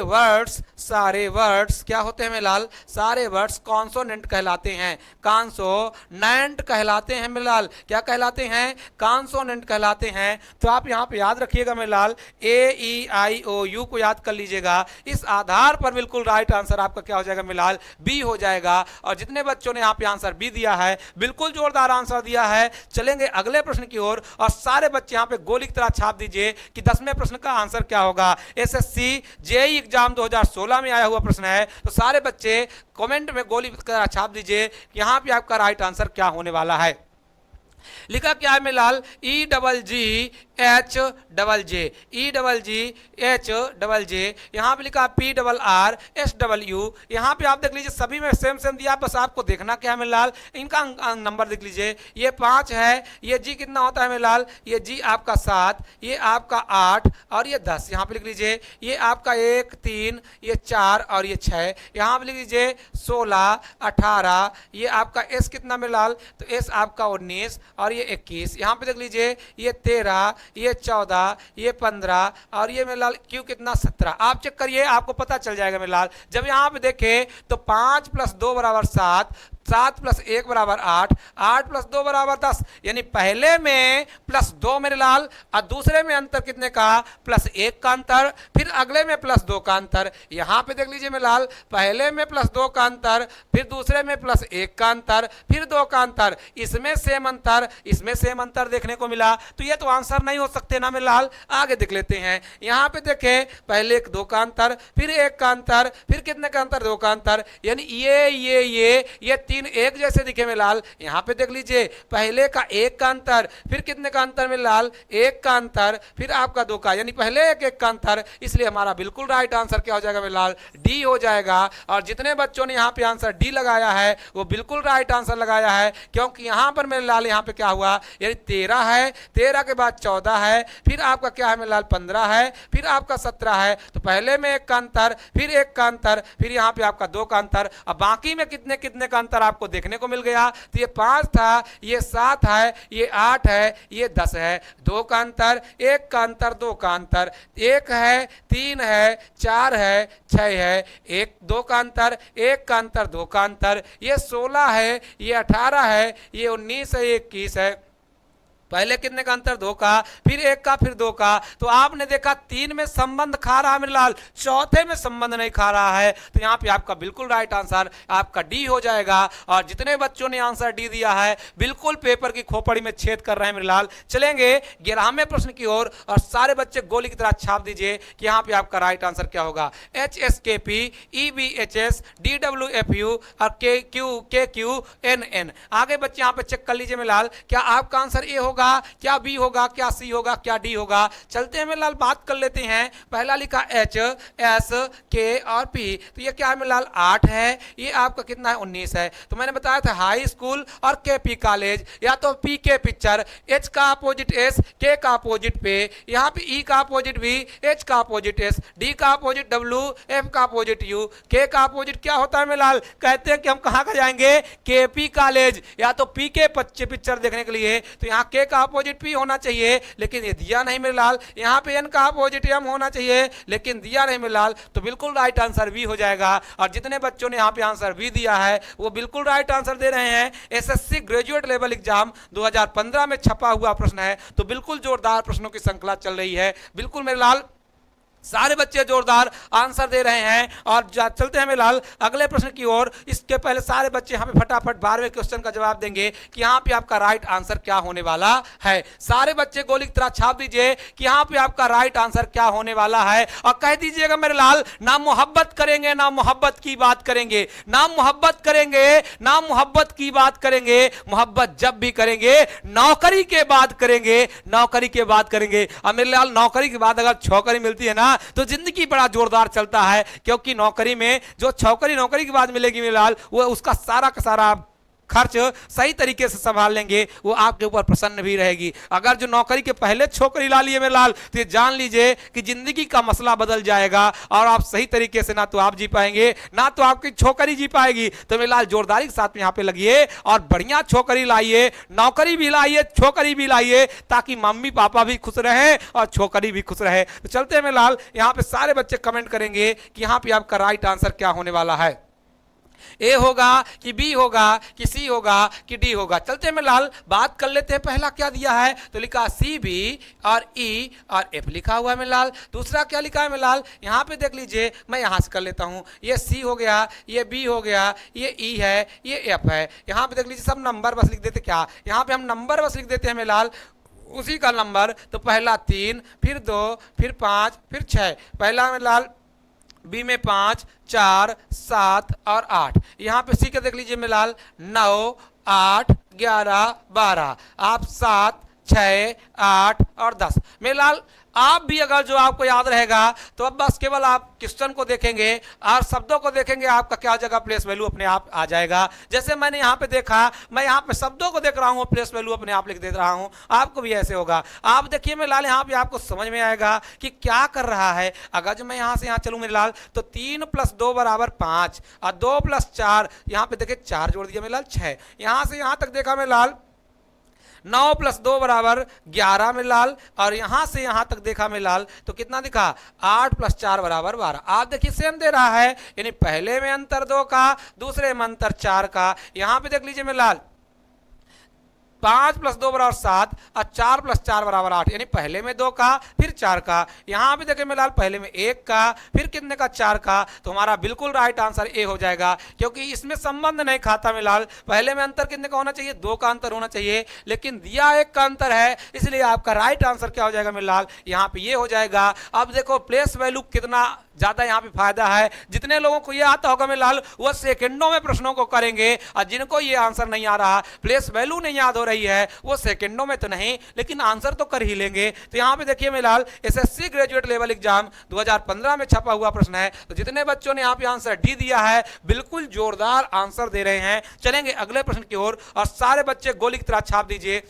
वर्ड्स क्या होते हैं मेरे लाल, सारे वर्ड्स कॉन्सोनेंट कहलाते हैं, कॉन्सोनेंट कहलाते हैं मेरे लाल, क्या कहलाते हैं, कॉन्सोनेंट कहलाते हैं। तो आप यहाँ पे याद रखिएगा मेरे लाल, ए ई आई ओ यू को याद कर लीजिएगा, इस आधार पर बिल्कुल राइट आंसर आपका क्या हो जाएगा मेरे लाल, बी हो जाएगा। और जितने बच्चों ने यहाँ पे आंसर बी दिया है बिल्कुल जोरदार आंसर दिया है। चलेंगे अगले प्रश्न की ओर, और सारे बच्चे यहाँ पे गोली की तरह छाप दीजिए कि 10वें प्रश्न का आंसर क्या होगा। एसएससी जेईई एग्जाम 2016 में आया हुआ प्रश्न है, तो सारे बच्चे कमेंट में गोली की तरह छाप दीजिए यहाँ पे आपका राइट आंसर क्या होने वाला है। लिखा क्या है मेरे लाल, E double G H double J, E double G H double J, यहाँ पे लिखा P double R S double U. यहाँ पे आप देख लीजिए सभी में सेम सेम दिया, बस आपको देखना क्या है मेरे लाल, इनका नंबर देख लीजिए, ये 5 है, ये जी कितना होता है मेरे लाल, ये जी आपका 7, ये आपका 8 और ये 10। यहाँ पे लिख लीजिए ये आपका 1 3, ये 4 और ये 6। यहाँ पे लिख लीजिए 16 18, ये आपका एस कितना मेरे लाल, तो एस आपका 19 और ये 21। यहाँ पे देख लीजिए ये 13, ये 14, ये 15 और ये मेरे लाल क्यू कितना 17। आप चेक करिए, आपको पता चल जाएगा मेरे लाल। जब यहाँ पे देखें तो 5 + 2 = 7, 7 + 1 = 8, 8 + 2 = 10। यानी पहले में +2 मेरे लाल, और दूसरे में अंतर कितने का, +1 का अंतर, फिर अगले में +2 का अंतर। यहाँ पे देख लीजिए मेरे लाल, पहले में +2 का अंतर, फिर दूसरे में +1 का अंतर, फिर 2 का अंतर, इसमें सेम अंतर, इसमें सेम अंतर देखने को मिला। तो ये तो आंसर नहीं हो सकते ना मेरे लाल। आगे देख लेते हैं, यहाँ पे देखें पहले 2 का अंतर, फिर 1 का अंतर, फिर कितने का अंतर, 2 का अंतर। यानी ये 3 एक जैसे दिखे मेरे लाल। यहाँ पे देख लीजिए पहले का 1 का अंतर, फिर कितने का अंतर मेरे लाल, 1 का अंतर, फिर आपका 2 का, यानी पहले 1 का अंतर। इसलिए हमारा बिल्कुल राइट आंसर क्या हो जाएगा मेरे लाल, डी हो जाएगा। और जितने बच्चों ने यहाँ पे आंसर डी लगाया है वो बिल्कुल राइट आंसर लगाया है, क्योंकि यहाँ पर मेरे लाल यहाँ पे क्या हुआ, यानी 13 है, 13 के बाद 14 है, फिर आपका क्या है मेरे लाल 15 है, फिर आपका 17 है। तो पहले में 1 का अंतर, फिर 1 का अंतर, फिर यहाँ पे आपका 2 का अंतर। अब बाकी में कितने कितने का अंतर आपको देखने को मिल गया। तो ये 5 था, ये 7 है, ये 8 है, ये 10 है। 2 का अंतर, 1 का अंतर, 2 का अंतर, 1 है, 3 है, 4 है, 6 है, 1 2 का अंतर, 1 का अंतर, 2 का अंतर, ये 16 है, ये 18 है, ये 19 है, ये 21 है। पहले कितने का अंतर, 2 का, फिर 1 का, फिर 2 का। तो आपने देखा 3 में संबंध खा रहा है मेरे लाल, चौथे में संबंध नहीं खा रहा है। तो यहाँ पे आपका बिल्कुल राइट आंसर आपका डी हो जाएगा। और जितने बच्चों ने आंसर डी दिया है बिल्कुल पेपर की खोपड़ी में छेद कर रहे हैं मेरे लाल। चलेंगे 11वें प्रश्न की ओर, और सारे बच्चे गोली की तरह छाप दीजिए कि यहाँ पे आपका राइट आंसर क्या होगा। HSKP EBHS DWFU और KQNN। आगे बच्चे यहाँ पे चेक कर लीजिए मेरे लाल, क्या आपका आंसर ए होगा। होगा, क्या बी होगा, क्या सी होगा, क्या डी होगा? चलते हैं मेरे लाल, बात कर लेते हैं। पहला लिखा एच, एस, के और पी, तो ये क्या है मेरे लाल 8 है, ये आपका कितना है 19 है। तो मैंने बताया था हाई स्कूल और के पी कॉलेज, या तो पी के पिक्चर, एच का अपोजिट एस, के का अपोजिट पे, यहाँ पे ई का अपोजिट वी, एच का अपोजिट एस, डी का अपोजिट डब्ल्यू, एफ का अपोजिट यू, के का अपोजिट क्या होता है मेरे लाल? कहते हैं कि हम कहाँ का जाएंगे? के पी कॉलेज, या तो पी के बच्चे पिक्चर देखने के लिए, तो यहाँ के का अपोजिट पी होना चाहिए, लेकिन ये दिया नहीं मेरे लाल। यहाँ पे एन का अपोजिट एम होना चाहिए, लेकिन दिया नहीं मेरे लाल। तो बिल्कुल राइट आंसर बी हो जाएगा। और जितने बच्चों ने यहाँ पे आंसर बी दिया है वो बिल्कुल राइट आंसर दे रहे हैं। एसएससी ग्रेजुएट लेवल एग्जाम 2015 में छपा हुआ प्रश्न है, तो बिल्कुल जोरदार प्रश्नों की श्रृंखला चल रही है। बिल्कुल मेरे लाल सारे बच्चे जोरदार आंसर दे रहे हैं। और चलते हैं मेरे लाल अगले प्रश्न की ओर। इसके पहले सारे बच्चे यहाँ पे फटाफट 12वें क्वेश्चन का जवाब देंगे कि यहाँ पे आपका राइट आंसर क्या होने वाला है। सारे बच्चे गोली की तरह छाप दीजिए कि यहाँ पे आपका राइट आंसर क्या होने वाला है, और कह दीजिएगा मेरे लाल, ना मोहब्बत करेंगे ना मोहब्बत की बात करेंगे, ना मोहब्बत करेंगे ना मोहब्बत की बात करेंगे, मोहब्बत जब भी करेंगे नौकरी के बाद करेंगे, नौकरी के बाद करेंगे। और मेरे लाल नौकरी के बाद अगर छोकरी मिलती है ना तो जिंदगी बड़ा जोरदार चलता है, क्योंकि नौकरी में जो छोकरी नौकरी के बाद मिलेगी मेरे लाल, वो उसका सारा का सारा खर्च सही तरीके से संभाल लेंगे, वो आपके ऊपर प्रसन्न भी रहेगी। अगर जो नौकरी के पहले छोकरी ला लिए मेरे लाल, तो ये जान लीजिए कि जिंदगी का मसला बदल जाएगा, और आप सही तरीके से ना तो आप जी पाएंगे ना तो आपकी छोकरी जी पाएगी। तो मेरे लाल जोरदारी के साथ में यहाँ पे लगिए और बढ़िया छोकरी लाइए, नौकरी भी लाइए, छोकरी भी लाइए, ताकि मम्मी पापा भी खुश रहे और छोकरी भी खुश रहे। तो चलते हैं मेरे लाल, यहाँ पे सारे बच्चे कमेंट करेंगे कि यहाँ पे आपका राइट आंसर क्या होने वाला है। ए होगा कि बी होगा कि सी होगा कि डी होगा? चलते हैं लाल, बात कर लेते हैं। पहला क्या दिया है? तो लिखा सी, बी और ई और एफ लिखा हुआ है मेरे लाल। दूसरा क्या लिखा है मेरे लाल? यहाँ पे देख लीजिए, मैं यहाँ से कर लेता हूँ। ये सी हो गया, ये बी हो गया, ये ई है, ये एफ है। यहाँ पे देख लीजिए, सब नंबर बस लिख देते। क्या यहाँ पे हम नंबर बस लिख देते हैं मेरे लाल, उसी का नंबर। तो पहला 3, फिर 2, फिर 5, फिर 6। पहला मेरे लाल बी में 5, 4, 7 और 8। यहाँ पे सी का देख लीजिए मेरे लाल 9, 8, 11, 12। आप 7, 6, 8 और 10 मेरे लाल। आप भी अगर जो आपको याद रहेगा तो अब बस केवल आप क्वेश्चन को देखेंगे और शब्दों को देखेंगे, आपका क्या जगह प्लेस वैल्यू अपने आप आ जाएगा। जैसे मैंने यहाँ पे देखा, मैं यहाँ पे शब्दों को देख रहा हूँ, प्लेस वैल्यू अपने आप लिख दे रहा हूँ। आपको भी ऐसे होगा। आप देखिए मेरे लाल, यहाँ पे आपको समझ में आएगा कि क्या कर रहा है। अगर जो मैं यहाँ से यहाँ चलूँ मेरे लाल, तो 3 + 2 = 5 और 2 + 4, यहाँ पे देखिए 4 जोड़ दिया मेरे लाल 6। यहाँ से यहाँ तक देखा मेरे लाल 9 + 2 = 11 में लाल, और यहां से यहां तक देखा में लाल तो कितना दिखा? 8 + 4 = 12। आप देखिए सेम दे रहा है, यानी पहले में अंतर 2 का, दूसरे में अंतर 4 का। यहां पे देख लीजिए में लाल 5 + 2 = 7 और 4 + 4 = 8, यानी पहले में 2 का फिर 4 का। यहाँ पे देखें मेरे लाल पहले में 1 का फिर कितने का? 4 का। तो हमारा बिल्कुल राइट आंसर ए हो जाएगा, क्योंकि इसमें संबंध नहीं खाता मेरे लाल। पहले में अंतर कितने का होना चाहिए? 2 का अंतर होना चाहिए, लेकिन दिया 1 का अंतर है, इसलिए आपका राइट आंसर क्या हो जाएगा मेरे लाल? यहाँ पे ये हो जाएगा। अब देखो प्लेस वैल्यू कितना ज्यादा यहाँ पे फायदा है। जितने लोगों को ये आता होगा मेरे लाल, वो सेकंडों में प्रश्नों को करेंगे, और जिनको ये आंसर नहीं आ रहा, प्लेस वैल्यू नहीं याद हो रही है, वो सेकंडों में तो नहीं लेकिन आंसर तो कर ही लेंगे। तो यहाँ पे देखिए मेरे लाल, एसएससी ग्रेजुएट लेवल एग्जाम 2015 में छपा हुआ प्रश्न है। तो जितने बच्चों ने यहाँ पे आंसर डी दिया है, बिल्कुल जोरदार आंसर दे रहे हैं। चलेंगे अगले प्रश्न की ओर, और सारे बच्चे गोली की तरह छाप दीजिए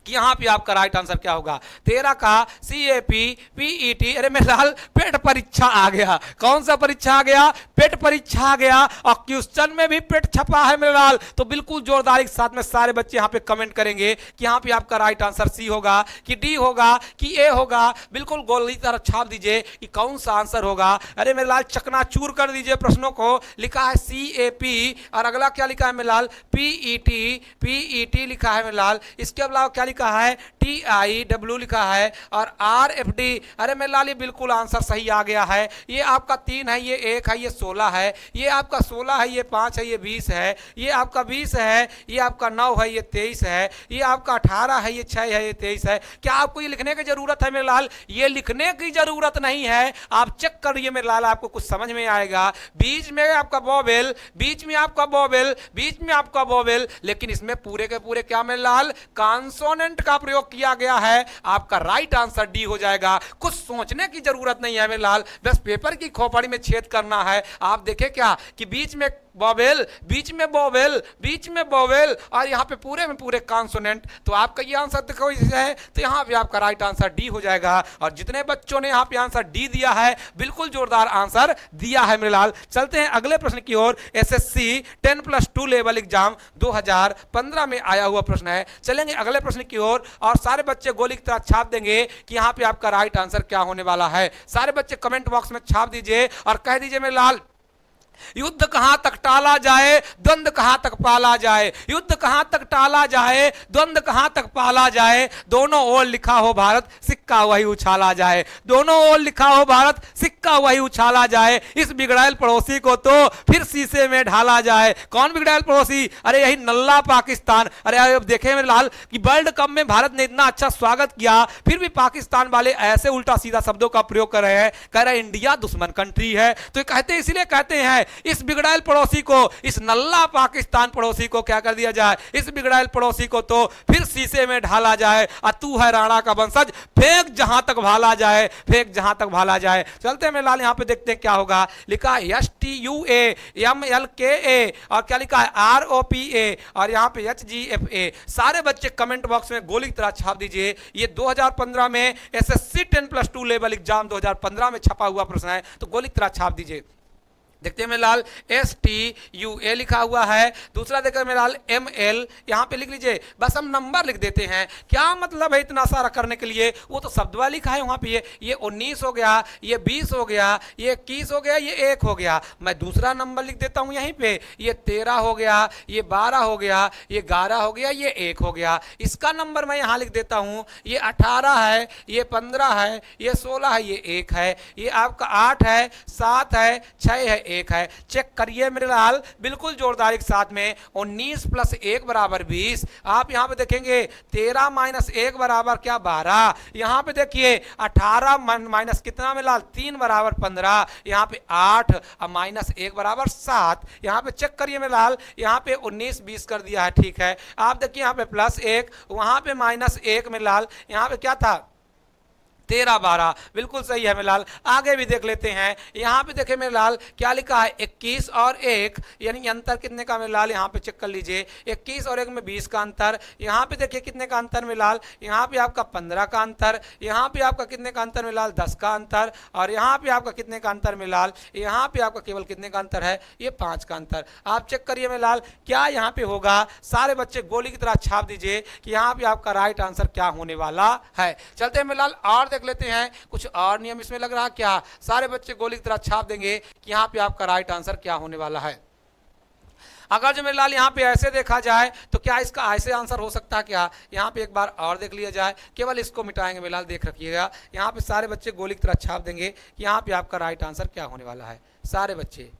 कि यहाँ पे आपका राइट आंसर क्या होगा। 13 का CAP PET। अरे मेरे लाल पेट परीक्षा आ गया। कौन सा परीक्षा आ गया? पेट परीक्षा आ गया, और क्वेश्चन में भी पेट छपा है मेरे लाल। तो बिल्कुल जोरदारी के साथ में सारे बच्चे यहाँ पे कमेंट करेंगे कि यहाँ पे आपका राइट आंसर सी होगा कि डी होगा कि ए होगा। बिल्कुल गोली की तरह छाप दीजिए कि कौन सा आंसर होगा। अरे मेरे लाल चकनाचूर कर दीजिए प्रश्नों को। लिखा है CAP, और अगला क्या लिखा है मेरे लाल? PET लिखा है मेरे लाल। इसके अलावा क्या लिखा है? TIW लिखा है और RFD। अरे मेरे लाल ये बिल्कुल आंसर सही आ गया है। ये आपका 3 है, ये 1 है, ये 16 है, ये आपका 16 है, ये 5 है, ये 20 है, ये आपका 20 है, ये आपका 9 है, ये 23 है, ये आपका 18 है, ये 6 है, ये 23 है। क्या आपको ये लिखने की जरूरत है मेरे लाल? ये लिखने की जरूरत नहीं है, आप चेक करिए मेरे लाल, आपको कुछ समझ में आएगा। बीच में आपका वोवेल, बीच में आपका वोवेल, बीच में आपका वोवेल, लेकिन इसमें पूरे के पूरे क्या मेरे लाल? कॉन्सोनेंट का प्रयोग किया गया है। आपका राइट आंसर डी हो जाएगा। कुछ सोचने की जरूरत नहीं है मेरे लाल, बस पेपर की खोपड़ी में छेद करना है। आप देखें क्या कि बीच में वोवेल, बीच में वोवेल, बीच में वोवेल और यहाँ पे पूरे में पूरे कॉन्सोनेंट। तो आपका ये आंसर देखो है, तो यहाँ पे आपका राइट आंसर डी हो जाएगा। और जितने बच्चों ने यहाँ पे आंसर डी दिया है, बिल्कुल जोरदार आंसर दिया है मेरे लाल। चलते हैं अगले प्रश्न की ओर। SSC 10+2 लेवल एग्जाम 2015 में आया हुआ प्रश्न है। चलेंगे अगले प्रश्न की ओर और सारे बच्चे गोली की तरह छाप देंगे कि यहाँ पे आपका राइट आंसर क्या होने वाला है। सारे बच्चे कमेंट बॉक्स में छाप दीजिए और कह दीजिए मेरे लाल, युद्ध कहां तक टाला जाए, द्वंद्व कहां तक पाला जाए। युद्ध कहां तक टाला जाए, द्वंद्व कहां तक पाला जाए। दोनों ओर लिखा हो भारत, सिक्का वही उछाला जाए। दोनों ओर लिखा हो भारत, सिक्का वही उछाला जाए। इस बिगड़ैल पड़ोसी को तो फिर शीशे में ढाला जाए। कौन बिगड़ैल पड़ोसी? अरे यही नल्ला पाकिस्तान। अरे अब देखें मेरे लाल कि वर्ल्ड कप में भारत ने इतना अच्छा स्वागत किया, फिर भी पाकिस्तान वाले ऐसे उल्टा सीधा शब्दों का प्रयोग कर रहे हैं। कह रहे हैं इंडिया दुश्मन कंट्री है। तो कहते इसलिए कहते हैं इस बिगड़ैल पड़ोसी को, इस नल्ला पाकिस्तान पड़ोसी को क्या कर दिया जाए? इस बिगड़ैल पड़ोसी को तो फिर शीशे में ढाला जाए। और तू है राणा का वंशज, फेंक जहां तक भाला जाए, फेंक जहां तक भाला जाए। चलते हैं मेरे लाल, यहां पे देखते हैं क्या होगा। लिखा है STUAMLKA और क्या लिखा है ROPA और यहां पे HGFA। सारे बच्चे कमेंट बॉक्स में गोली की तरह छाप दीजिए। ये 2015 में SSC 10+2 लेवल एग्जाम 2015 में छपा हुआ प्रश्न है, तो गोली की तरह छाप दीजिए। देखते हैं मेरे लाल STUA लिखा हुआ है। दूसरा देखते हैं मेरे लाल ML, यहाँ पे लिख लीजिए। बस हम नंबर लिख देते हैं, क्या मतलब है इतना सारा करने के लिए? वो तो शब्द वाला लिखा है वहाँ पे। ये 19 हो गया, ये 20 हो गया, ये 21 हो गया, ये 1 हो गया। मैं दूसरा नंबर लिख देता हूँ यहीं पे। ये 13 हो गया, ये 12 हो गया, ये 11 हो गया, ये 1 हो गया। इसका नंबर मैं यहाँ लिख देता हूँ। ये 18 है, ये 15 है, ये 16 है, ये 1 है, ये आपका 8 है, 7 है, 6 है, 1 है। चेक करिए मेरे लाल, बिल्कुल जोरदार के साथ में। 19 + 1 = 20। आप यहां पे देखेंगे 13 - 1 बराबर क्या? 12। यहां पे देखिए 18 माइनस कितना मेरे लाल? 3 = 15। यहां पे 8 और -1 = 7। यहां पे चेक करिए मेरे लाल, यहां पे 19 20 कर दिया है, ठीक है। आप देखिए यहां पे +1, वहां पे -1 मेरे लाल, यहां पे क्या था? 13 12, बिल्कुल सही है मेरे लाल। आगे भी देख लेते हैं। यहाँ पे देखें मेरे लाल क्या लिखा है? 21 और 1, यानी अंतर कितने का मेरे लाल? यहाँ पे चेक कर लीजिए। 21 और 1 में 20 का अंतर। यहाँ पे देखिए कितने का अंतर मेरे लाल? यहाँ पे आपका 15 का अंतर। यहाँ पे आपका कितने का अंतर मेरे लाल? 10 का अंतर। और यहाँ पे आपका कितने का अंतर मेरे लाल? यहाँ पे आपका केवल कितने का अंतर है? ये 5 का अंतर। आप चेक करिए मेरे लाल, क्या यहाँ पे होगा? सारे बच्चे गोली की तरह छाप दीजिए कि यहाँ पे आपका राइट आंसर क्या होने वाला है। चलते हैं मेरे लाल और देख लेते हैं कुछ और नियम इसमें लग रहा क्या? सारे बच्चे गोली की तरह छाप देंगे कि यहाँ पे आपका राइट आंसर क्या होने वाला है। अगर जो मेरे लाल यहाँ पे ऐसे देखा जाए तो क्या इसका ऐसे आंसर हो सकता है क्या? यहाँ पे एक बार और देख लिया जाए, केवल इसको मिटाएंगे मेरे लाल, देख रखिएगा। यहाँ पे सारे बच्चे गोली की तरह छाप देंगे कि यहाँ पे आपका राइट आंसर क्या होने वाला है। सारे बच्चे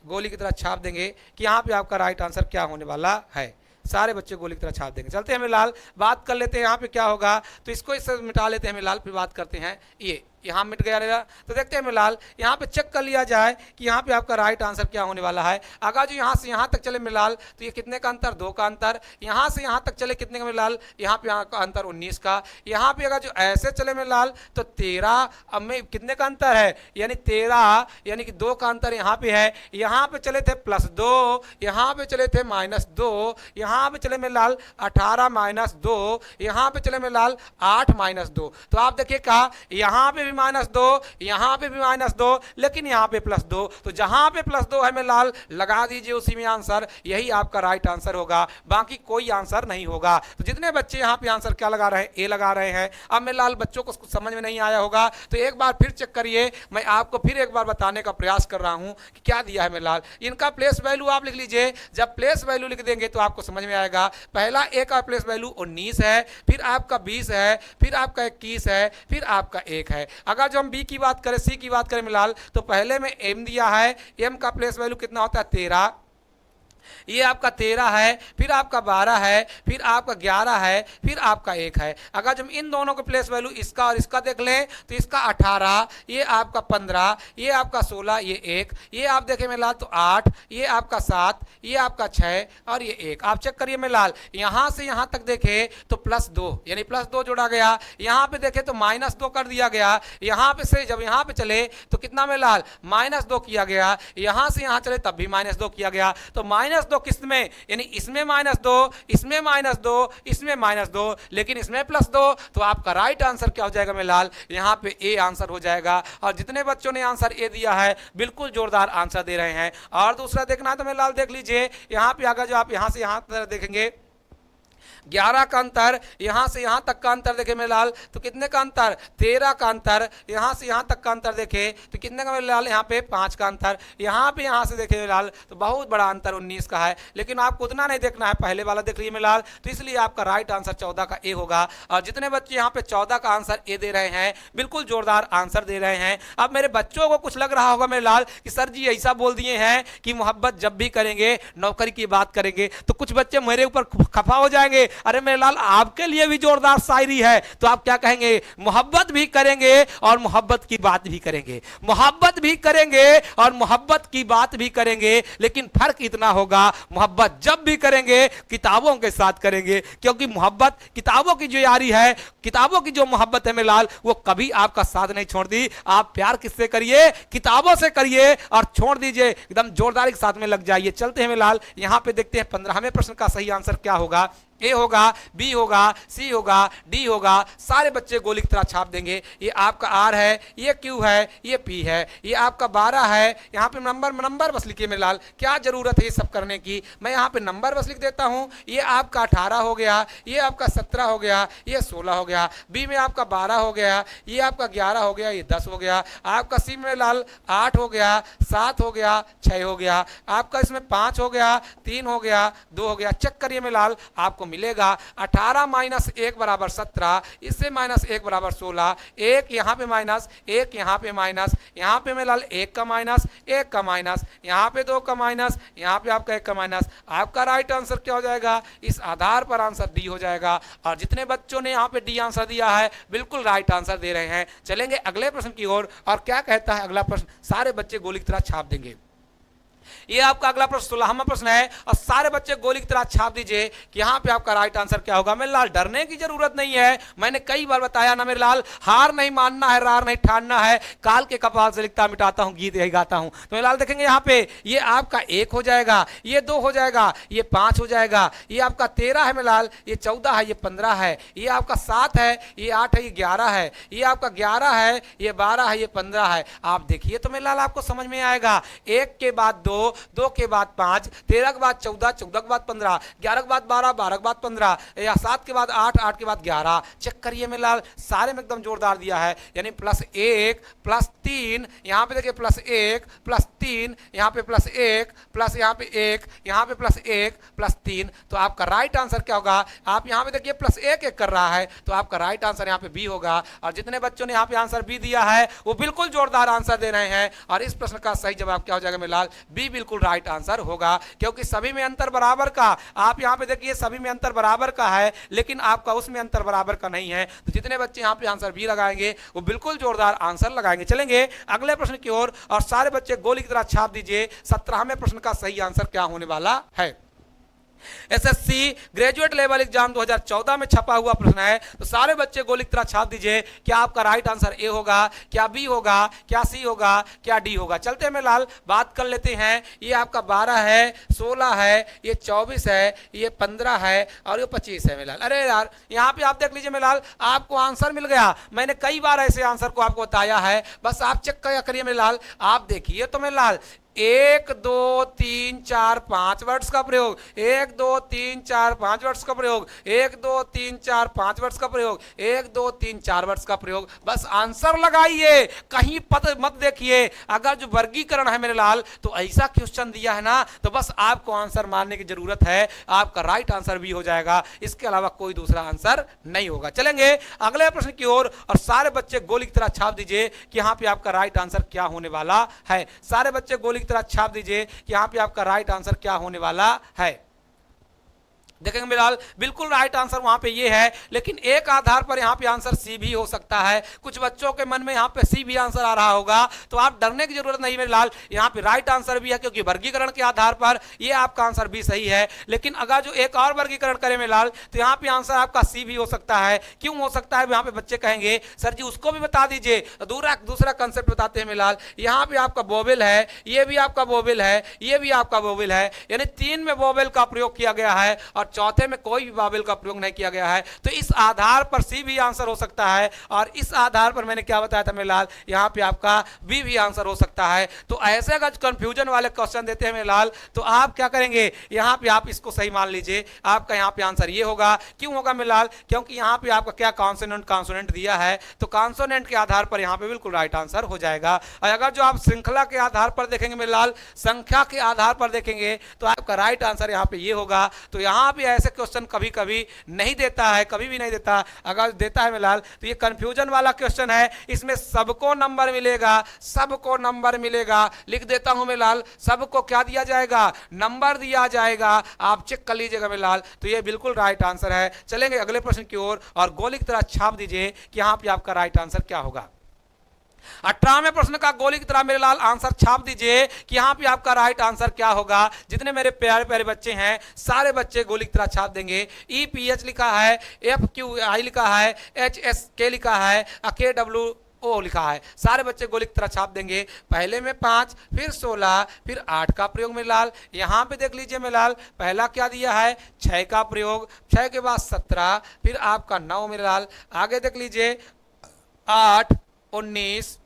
गोली की तरह छाप देंगे कि यहाँ पे आपका राइट आंसर क्या होने वाला है। सारे बच्चे गोली की तरह छाप देंगे। चलते हैं मेरे लाल, बात कर लेते हैं यहाँ पे क्या होगा। तो इसको इससे मिटा लेते हैं मेरे लाल, फिर बात करते हैं। ये यहाँ मिट गया रहेगा। तो देखते हैं मेरे लाल, यहाँ पे चेक कर लिया जाए कि यहाँ पे आपका राइट आंसर क्या होने वाला है। अगर जो यहाँ से यहाँ तक चले मेरे लाल तो ये कितने का अंतर? 2 का अंतर। यहाँ से यहाँ तक चले कितने का मेरे लाल? यहाँ पे का अंतर 19 का। यहाँ पे अगर जो ऐसे चले मेरे लाल तो 13, अब में कितने का अंतर है? यानी 13, यानी कि 2 का अंतर यहाँ पे है। यहाँ पे चले थे +2, यहाँ पे चले थे -2, यहाँ पे चले मेरे लाल 18 - 2, यहाँ पे चले मेरे लाल 8 - 2। तो आप देखिए कहा यहाँ पे भी -2, यहाँ पे भी -2, लेकिन यहाँ पे +2, तो जहाँ पे +2 है मेरे लाल लगा दीजिए उसी में आंसर, यही आपका राइट आंसर होगा, बाकी कोई आंसर नहीं होगा। तो जितने बच्चे यहाँ पे आंसर क्या लगा रहे हैं, ए लगा रहे हैं। अब मेरे लाल बच्चों को समझ में नहीं आया होगा तो एक बार फिर चेक करिए, मैं आपको फिर एक बार बताने का प्रयास कर रहा हूँ कि क्या दिया है मेरे लाल। इनका प्लेस वैल्यू आप लिख लीजिए, जब प्लेस वैल्यू लिख देंगे तो आपको समझ में आएगा। पहला ए का प्लेस वैल्यू 19 है, फिर आपका 20 है, फिर आपका 21 है, फिर आपका 1 है। अगर जो हम बी की बात करें, सी की बात करें मिलाल, तो पहले में एम दिया है, एम का प्लेस वैल्यू कितना होता है 13, ये आपका 13 है, फिर आपका 12 है, फिर आपका 11 है, फिर आपका 1 है। अगर जब इन दोनों के प्लेस वैल्यू इसका और इसका देख लें तो इसका 18, ये आपका 15, ये आपका 16, ये 1, ये आप देखें मिलाल तो 8, ये आपका 7, ये आपका 6 और ये 1। आप चेक करिए मिलाल, यहाँ से यहाँ तक देखें तो +2 यानी +2 जोड़ा गया, यहाँ पे देखें तो -2 कर दिया गया, यहाँ पे से जब यहाँ पे चले तो कितना मिलाल -2 किया गया, यहाँ से यहाँ चले तब भी -2 किया गया। तो -2 किस में, यानी इसमें -2, इसमें -2, इसमें -2, लेकिन इसमें +2, तो आपका राइट आंसर क्या हो जाएगा मेरे लाल, यहाँ पे ए आंसर हो जाएगा। और जितने बच्चों ने आंसर ए दिया है बिल्कुल जोरदार आंसर दे रहे हैं। और दूसरा देखना है तो मेरे लाल देख लीजिए, यहाँ पे अगर जो आप यहाँ से यहाँ तक देखेंगे 11 का अंतर, यहाँ से यहाँ तक का अंतर देखे मेरे लाल तो कितने का अंतर, 13 का अंतर, यहाँ से यहाँ तक का अंतर देखे तो कितने का मेरे लाल, यहाँ पे 5 का अंतर, यहाँ पे यहाँ से देखे मेरे लाल तो बहुत बड़ा अंतर 19 का है। लेकिन आपको उतना नहीं देखना है, पहले वाला देख लीजिए मेरे लाल, तो इसलिए आपका राइट आंसर 14 का ए होगा। और जितने बच्चे यहाँ पे 14 का आंसर ए दे रहे हैं बिल्कुल जोरदार आंसर दे रहे हैं। अब मेरे बच्चों को कुछ लग रहा होगा मेरे लाल कि सर जी ऐसा बोल दिए हैं कि मोहब्बत जब भी करेंगे नौकरी की बात करेंगे, तो कुछ बच्चे मेरे ऊपर खफा हो जाएंगे। अरे मेरे लाल आपके लिए भी जोरदार शायरी है, तो आप क्या कहेंगे, मोहब्बत भी करेंगे और मोहब्बत की बात भी करेंगे, मोहब्बत भी करेंगे और मोहब्बत की बात भी करेंगे, लेकिन फर्क इतना होगा, मोहब्बत जब भी करेंगे किताबों के साथ करेंगे, क्योंकि मोहब्बत किताबों की जो यारी है, किताबों की जो मोहब्बत है मेरे लाल, वो कभी आपका साथ नहीं छोड़ती। आप प्यार किससे करिए, किताबों से करिए और छोड़ दीजिए एकदम जोरदारी के साथ में लग जाइए। चलते हैं मेरे लाल, यहां पे देखते हैं 15वें प्रश्न का सही आंसर क्या होगा। ए होगा, बी होगा, सी होगा, डी होगा, सारे बच्चे गोली की तरह छाप देंगे। ये आपका आर है, ये क्यू है, ये पी है, ये आपका 12 है। यहाँ पे नंबर बस लिखिए मेरे लाल, क्या जरूरत है ये सब करने की, मैं यहाँ पे नंबर बस लिख देता हूँ। ये आपका 18 हो गया, ये आपका 17 हो गया, ये 16 हो गया, बी में आपका 12 हो गया, ये आपका 11 हो गया, ये 10 हो गया, आपका सी में लाल 8 हो गया, 7 हो गया, 6 हो गया, आपका इसमें 5 हो गया, 3 हो गया, 2 हो गया। चेक करिए मेरे लाल, आपको मिलेगा 18 - 1 = 17, इससे -1 = 16, 1 यहाँ पे माइनस, 1 यहाँ पे माइनस, यहाँ पे मेरे लाल 1 का माइनस, 1 का माइनस, यहाँ पे 2 का माइनस, यहाँ पे आपका 1 का माइनस। आपका राइट आंसर क्या हो जाएगा, इस आधार पर आंसर डी हो जाएगा। और जितने बच्चों ने यहाँ पे डी आंसर दिया है बिल्कुल राइट आंसर दे रहे हैं। चलेंगे अगले प्रश्न की ओर, और क्या कहता है अगला प्रश्न, सारे बच्चे गोली की तरह छाप देंगे। ये आपका अगला प्रश्न 16वां प्रश्न है, और सारे बच्चे गोली की तरह छाप दीजिए कि यहाँ पे आपका राइट आंसर क्या होगा। मेरे लाल डरने की जरूरत नहीं है, मैंने कई बार बताया ना मेरे लाल, हार नहीं मानना है, रार नहीं ठानना है, काल के कपाल से लिखता मिटाता हूँ, गीत यही गाता हूँ। तो मेरे लाल देखेंगे यहाँ पे ये आपका 1 हो जाएगा, ये 2 हो जाएगा, ये 5 हो जाएगा, ये आपका 13 है मेरे लाल, ये 14 है, ये 15 है, ये आपका 7 है, ये 8 है, ये 11 है, ये आपका 11 है, ये 12 है, ये 15 है। आप देखिए तो मेरे लाल आपको समझ में आएगा, 1 के बाद 2, 2 के बाद 5, 13 के बाद 14, 14 के बाद 15, 11 के बाद 12, 12 के बाद 15, या 7 के बाद 8, 8 के बाद 11। चेक करिए मेरे लाल, सारे में एकदम जोरदार दिया है, यानी +1 +3, यहाँ पे देखिए +1 +3, यहाँ पे +1 प्लस यहाँ पे 1, यहाँ पे +1 +3। तो आपका राइट आंसर क्या होगा, आप यहाँ पे देखिए +1 1 कर रहा है, तो आपका राइट आंसर यहाँ पे बी होगा। और जितने बच्चों ने यहाँ पे आंसर बी दिया है वो बिल्कुल जोरदार आंसर दे रहे हैं, और इस प्रश्न का सही जवाब क्या हो जाएगा मेरे लाल, बी बिल्कुल राइट आंसर होगा, क्योंकि सभी में अंतर बराबर का, आप यहां पे देखिए सभी में अंतर बराबर का है, लेकिन आपका उसमें अंतर बराबर का नहीं है। तो जितने बच्चे यहां पे आंसर बी लगाएंगे वो बिल्कुल जोरदार आंसर लगाएंगे। चलेंगे अगले प्रश्न की ओर, और सारे बच्चे गोली की तरह छाप दीजिए 17वें प्रश्न का सही आंसर क्या होने वाला है। एसएससी ग्रेजुएट लेवल एग्जाम 2014 में छपा हुआ प्रश्न है। तो सारे बच्चे गोली की तरह छाप दीजिए क्या आपका राइट आंसर ए होगा, क्या बी होगा, क्या सी होगा, क्या डी होगा। चलते हैं मेरे लाल, बात कर लेते हैं। ये आपका 12 है, 16 है, ये 24 है, ये 15 है और ये 25 है मेरे लाल। अरे यार यहाँ पे आप देख लीजिए मेरे लाल, आपको आंसर मिल गया। मैंने कई बार ऐसे आंसर को आपको बताया है, बस आप चेक करिए मेरे लाल। आप देखिए तो मेरे लाल 1 2 3 4 5 वर्ड्स का प्रयोग, 1 2 3 4 5 वर्ड्स का प्रयोग, 1 2 3 4 5 वर्ड्स का प्रयोग, 1 2 3 4 वर्ड्स का प्रयोग। बस आंसर लगाइए, कहीं पता मत देखिए। अगर जो वर्गीकरण है मेरे लाल तो ऐसा क्वेश्चन दिया है ना, तो बस आपको आंसर मानने की जरूरत है, आपका राइट आंसर भी हो जाएगा, इसके अलावा कोई दूसरा आंसर नहीं होगा। चलेंगे अगले प्रश्न की ओर और सारे बच्चे गोली की तरह छाप दीजिए कि यहां पे आपका राइट आंसर क्या होने वाला है। सारे बच्चे गोली तरह छाप दीजिए कि यहां पे आपका राइट आंसर क्या होने वाला है। देखेंगे बिलाल, बिल्कुल राइट आंसर वहां पे ये है, लेकिन एक आधार पर यहाँ पे आंसर सी भी हो सकता है। कुछ बच्चों के मन में यहाँ पे सी भी आंसर आ रहा होगा, तो आप डरने की जरूरत नहीं मेरे लाल, यहाँ पे राइट आंसर भी है, क्योंकि वर्गीकरण के आधार पर ये आपका आंसर भी सही है। लेकिन अगर जो एक और वर्गीकरण करें मेरे लाल, तो यहाँ पे आंसर आपका सी भी हो सकता है। क्यों हो सकता है, यहाँ पे बच्चे कहेंगे सर जी उसको भी बता दीजिए। दूसरा कंसेप्ट बताते हैं मेरे लाल। यहाँ पे आपका वोवेल है, ये भी आपका वोवेल है, ये भी आपका वोवेल है, यानी 3 में वोवेल का प्रयोग किया गया है और चौथे में कोई भी वोवेल का प्रयोग नहीं किया गया है। तो इस आधार पर सी भी आंसर हो सकता है, और इस आधार पर मैंने क्या बताया था मेरे लाल, यहाँ पे आपका बी भी आंसर हो सकता है। तो ऐसे अगर कंफ्यूजन वाले क्वेश्चन देते हैं मेरे लाल, तो आप क्या करेंगे, यहाँ पे आप इसको सही मान लीजिए, आपका यहाँ पे आंसर ये होगा। क्यों होगा मेरे लाल, क्योंकि यहाँ पे आपका क्या कॉन्सोनेंट दिया है, तो कॉन्सोनेंट के आधार पर यहाँ पे बिल्कुल राइट आंसर हो जाएगा। और अगर जो आप श्रृंखला के आधार पर देखेंगे मेरे लाल, संख्या के आधार पर देखेंगे, तो आपका राइट आंसर यहाँ पे ये होगा। तो यहाँ पे ऐसे क्वेश्चन कभी कभी नहीं देता है, कभी भी नहीं देता। अगर देता है मिलाल तो ये कंफ्यूजन वाला क्वेश्चन है, इसमें सबको नंबर मिलेगा, सबको नंबर मिलेगा। लिख देता हूं मिलाल, सबको क्या दिया जाएगा, नंबर दिया जाएगा। आप चेक कर लीजिएगा मिलाल, तो ये बिल्कुल राइट आंसर है। चलेंगे अगले प्रश्न की ओर और गोली की तरह छाप दीजिए कि यहां पे आपका राइट आंसर क्या होगा। 18वें प्रश्न का गोली की तरह मेरे लाल आंसर छाप दीजिए कि यहां पे आपका राइट आंसर क्या होगा। जितने मेरे प्यारे प्यारे बच्चे हैं सारे बच्चे गोली की तरह छाप देंगे। EPH लिखा है, FQI लिखा है, HSK लिखा है, KWO लिखा है। सारे बच्चे गोली की तरह छाप देंगे। पहले में 5, फिर 16, फिर 8 का प्रयोग मेरे लाल। यहां पे देख लीजिए मेरे लाल, पहला क्या दिया है, 6 का प्रयोग, 6 के बाद 17, फिर आपका 9 मेरे लाल। आगे देख लीजिए 8, 19,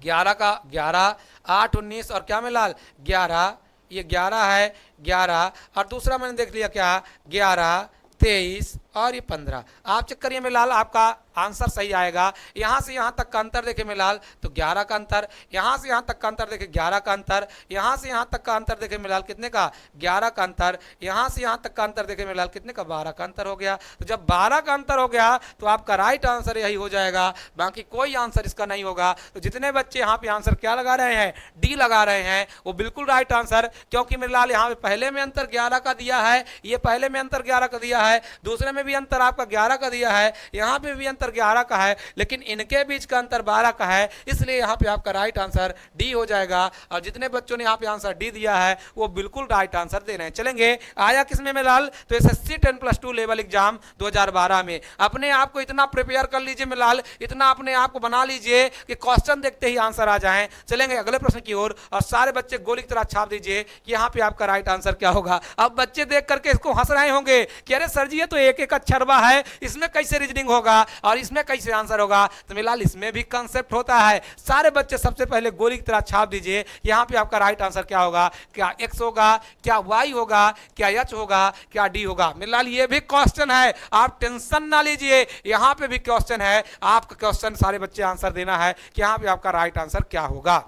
11 का 11, 8, 19 और क्या मिलाल 11, ये 11 है, 11 और दूसरा मैंने देख लिया क्या 11, 23 और ये 15। आप चेक करिए मिलाल, आपका आंसर सही आएगा। यहां से यहां तक का अंतर देखे मिलाल तो 11 का अंतर, यहां से यहां तक का अंतर देखे 11 का अंतर, यहां से यहां तक का अंतर देखे मिलाल कितने का 11 का अंतर, यहां से यहां तक का अंतर देखे मिलाल कितने का 12 का अंतर हो गया। तो जब 12 का अंतर हो गया तो आपका राइट आंसर यही हो जाएगा, बाकी कोई आंसर इसका नहीं होगा। तो जितने बच्चे यहाँ पे आंसर क्या लगा रहे हैं, डी लगा रहे हैं, वो बिल्कुल राइट आंसर। क्योंकि मिलाल यहाँ पे पहले में अंतर 11 का दिया है, ये पहले में अंतर 11 का दिया है, दूसरे में भी अंतर आपका 11 का दिया है, यहाँ पे भी अंतर 11 का है, लेकिन इनके बीच का अंतर 12 का है, इसलिए यहाँ पे आपका राइट आंसर डी हो जाएगा। और जितने बच्चों ने यहाँ पे आंसर डी दिया है वो बिल्कुल राइट आंसर दे रहे हैं। चलेंगे आया किसमें मिलाल, तो एसएससी 10+2 लेवल एग्जाम 2012 में। अपने आप को इतना प्रिपेयर कर लीजिए मिलाल, इतना अपने आप को बना लीजिए कि क्वेश्चन देखते ही आंसर आ जाए। चलेंगे अगले प्रश्न की ओर और सारे बच्चे गोली की तरह छाप दीजिए कि यहाँ पे आपका राइट आंसर क्या होगा। अब बच्चे देख करके इसको हंस रहे होंगे कि अरे सर जी ये तो एक एक अक्षरवा है, इसमें कैसे रीजनिंग होगा और इसमें कैसे आंसर होगा। तो मिलाल इसमें भी कंसेप्ट होता है। सारे बच्चे सबसे पहले गोली की तरह छाप दीजिए यहाँ पे आपका राइट आंसर क्या होगा, क्या X होगा, क्या Y होगा, क्या H होगा, क्या D होगा। मिलाल ये भी क्वेश्चन है, आप टेंशन ना लीजिए, यहाँ पे भी क्वेश्चन है। आपका क्वेश्चन सारे बच्चे आंसर देना है कि यहाँ पे आपका राइट आंसर क्या होगा।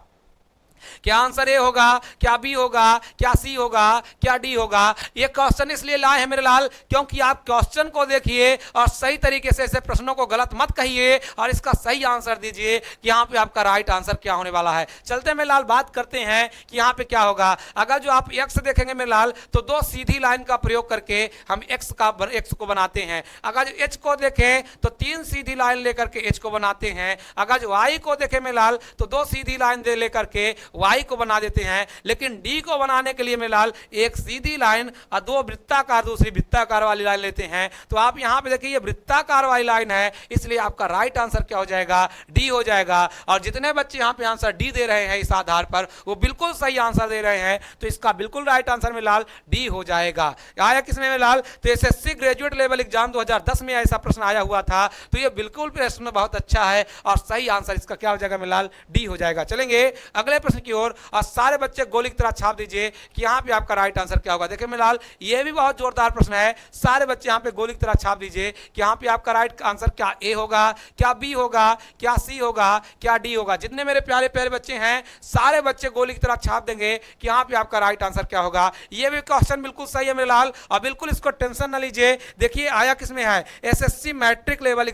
क्या आंसर ए होगा, क्या बी होगा, क्या सी होगा, क्या डी होगा। ये क्वेश्चन इसलिए लाए हैं मेरे लाल क्योंकि आप क्वेश्चन को देखिए और सही तरीके से ऐसे प्रश्नों को गलत मत कहिए और इसका सही आंसर दीजिए कि यहाँ पे आपका राइट आंसर क्या होने वाला है। चलते मेरे लाल बात करते हैं कि यहाँ पे क्या होगा। अगर जो आप एक्स देखेंगे मेरे लाल तो 2 सीधी लाइन का प्रयोग करके हम एक्स को बनाते हैं। अगर जो एच को देखें तो 3 सीधी लाइन लेकर के एच को बनाते हैं। अगर जो वाई को देखें मेरे लाल तो 2 सीधी लाइन लेकर के वाई को बना देते हैं, लेकिन डी को बनाने के लिए मेरे लाल एक सीधी लाइन और दो वृत्ताकार दूसरी वृत्ताकार वाली लाइन लेते हैं। तो आप यहां पे देखिए ये वृत्ताकार वाली लाइन है, इसलिए आपका राइट आंसर क्या हो जाएगा, डी हो जाएगा। और जितने बच्चे यहां पे आंसर डी दे रहे हैं इस आधार पर वो बिल्कुल सही आंसर दे रहे हैं, तो इसका बिल्कुल राइट आंसर में लाल डी हो जाएगा। आया किसमें में लाल, तो एसएससी ग्रेजुएट लेवल एग्जाम 2010 में ऐसा प्रश्न आया हुआ था, तो ये बिल्कुल प्रश्न बहुत अच्छा है और सही आंसर इसका क्या हो जाएगा में लाल, डी हो जाएगा। चलेंगे अगले प्रश्न की ओर और सारे बच्चे गोली की तरह छाप दीजिए कि यहां पे आपका राइट आंसर क्या होगा। देखिए में लाल ये भी बहुत जोरदार प्रश्न है, सारे बच्चे यहां पे गोली की तरह छाप दीजिए कि यहां पे आपका राइट आंसर क्या ए होगा, क्या बी होगा, क्या सी होगा, क्या डी होगा। जितने मेरे प्यारे प्यारे बच्चे हैं सारे बच्चे गोली की तरह छाप देंगे कि यहां पे आपका राइट आंसर क्या होगा। ये भी क्वेश्चन बिल्कुल सही है मेरे लाल और बिल्कुल इसको टेंशन ना लीजिए। देखिए आया किसमें है, एसएससी मैट्रिक लेवल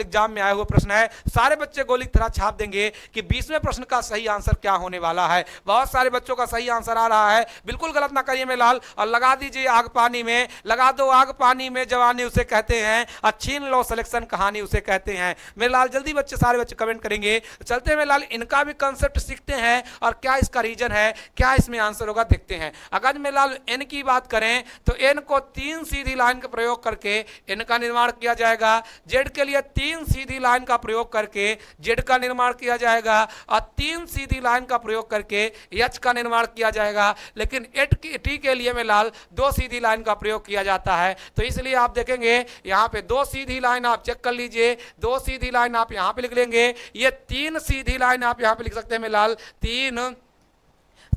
एग्जाम में आया हुआ प्रश्न है। सारे बच्चे गोली की तरह छाप देंगे कि 20वें प्रश्न का सही आंसर क्या होने वाला है। बहुत सारे बच्चों का सही आंसर आ रहा है, बिल्कुल गलत ना करिए मेरे लाल और लगा दीजिए आग पानी में, लगा दो आग पानी में जवानी उसे कहते हैं, छीन लो सिलेक्शन कहानी उसे कहते हैं। मेरे लाल जल्दी बच्चे सारे बच्चे कमेंट करेंगे। चलते हैं मेरे लाल इनका भी कंसेप्ट सीखते हैं और क्या इसका रीजन है, क्या इसमें आंसर होगा देखते हैं। अगर मेरे लाल एन की बात करें तो एन को 3 सीधी लाइन का प्रयोग करके एन का निर्माण किया जाएगा, जेड के लिए 3 सीधी लाइन का प्रयोग करके जेड का निर्माण किया जाएगा और 3 सीधी लाइन का प्रयोग करके एच का निर्माण किया जाएगा। लेकिन टी के लिए में लाल 2 सीधी लाइन का प्रयोग किया जाता है, तो इसलिए आप देखेंगे यहां पे 2 सीधी लाइन आप चेक कर लीजिए, 2 सीधी लाइन आप यहां पे लिख लेंगे। ये 3 सीधी लाइन आप यहां पे लिख सकते हैं में लाल,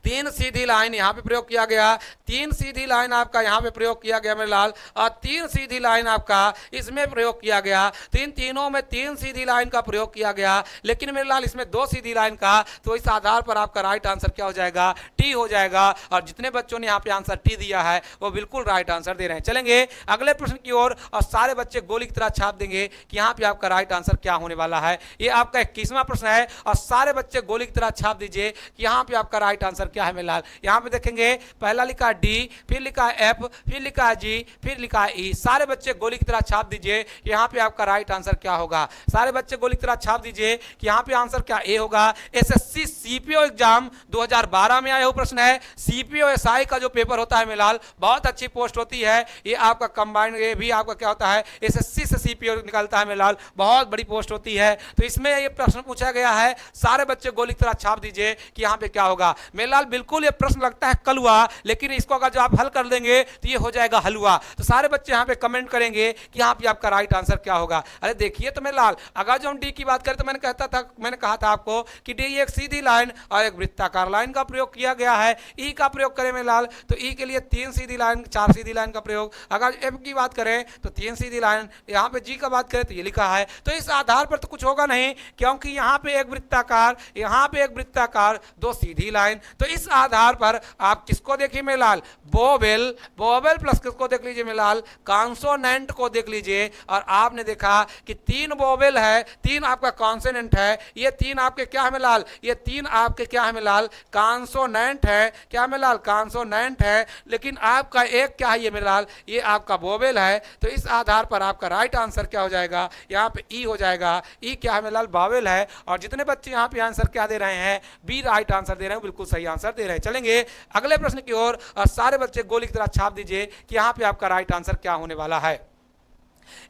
3 सीधी लाइन यहां पे प्रयोग किया गया, 3 सीधी लाइन आपका यहां पे प्रयोग किया गया मेरे लाल और 3 सीधी लाइन आपका इसमें प्रयोग किया गया। तो इन तीनों में 3 सीधी लाइन का प्रयोग किया गया, लेकिन मेरे लाल इसमें 2 सीधी लाइन का, तो इस आधार पर आपका राइट आंसर क्या हो जाएगा, टी हो जाएगा। और जितने बच्चों ने यहाँ पे आंसर टी दिया है वो बिल्कुल राइट आंसर दे रहे हैं। चलेंगे अगले प्रश्न की ओर और सारे बच्चे गोली की तरह छाप देंगे कि यहाँ पे आपका राइट आंसर क्या होने वाला है। ये आपका 21वां प्रश्न है और सारे बच्चे गोली की तरह छाप दीजिए कि यहाँ पे आपका राइट आंसर क्या है मेरे लाल। यहाँ पे देखेंगे पहला लिखा डी, फिर लिखा एफ, फिर लिखा जी, फिर लिखा ई। सारे बच्चे गोली की तरह छाप दीजिए यहाँ पे आपका राइट आंसर क्या होगा। सारे बच्चे गोली की तरह छाप दीजिए कि यहाँ पे आंसर क्या ए होगा। एसएससी सीपीओ एग्जाम 2012 में आया हुआ प्रश्न है। सीपीओ एसआई का जो पेपर होता है मेलाल बहुत अच्छी पोस्ट होती है, ये आपका कंबाइंड, ये भी आपका क्या होता है एसएससी से सीपीओ निकलता है मेलाल, बहुत बड़ी पोस्ट होती है। तो इसमें ये प्रश्न पूछा गया है, सारे बच्चे गोली की तरह छाप दीजिए कि यहाँ पे क्या होगा। मेलाल बिल्कुल ये प्रश्न लगता है कलुआ, लेकिन इसको अगर जो आप हल कर देंगे तो ये हो जाएगा हलवा। तो सारे बच्चे यहाँ पे कमेंट करेंगे कि यहाँ पे आपका राइट आंसर क्या होगा। अरे देखिए तो मेरे लाल अगर जो हम डी की बात करें तो मैंने कहा था आपको कि डी एक सीधी लाइन और एक वृत्ताकार लाइन का प्रयोग किया गया है। ई का प्रयोग करें मेरे लाल तो ई के लिए 3 सीधी लाइन 4 सीधी लाइन का प्रयोग। अगर एफ की बात करें तो 3 सीधी लाइन, यहाँ पे जी का बात करें तो ये लिखा है। तो इस आधार पर तो कुछ होगा नहीं, क्योंकि यहाँ पे एक वृत्ताकार, यहाँ पे एक वृत्ताकार, 2 सीधी लाइन। तो इस आधार पर आप किसको देखिए मेरे लाल, वोवेल प्लस किसको देख लीजिए मेरे लाल, कॉन्सोनेंट को देख लीजिए। और आपने देखा कि 3 वोवेल है, 3 आपका कॉन्सोनेंट है, ये 3 आपके क्या है मेरे लाल, ये 3 आपके क्या है मेरे लाल, कॉन्सोनेंट है। क्या मेरे लाल, कॉन्सोनेंट है। लेकिन आपका एक क्या है ये मेरे लाल, ये आपका वोवेल है। तो इस आधार पर आपका राइट आंसर क्या हो जाएगा, यहाँ पे ई हो जाएगा। ई क्या है मेरे लाल, वोवेल है। और जितने बच्चे यहाँ पे आंसर क्या दे रहे हैं, बी राइट आंसर दे रहे हैं, बिल्कुल सही आंसर दे रहे हैं। चलेंगे अगले प्रश्न की ओर और सारे बच्चे गोली की तरह छाप दीजिए कि यहाँ पे आपका राइट आंसर क्या होने वाला है।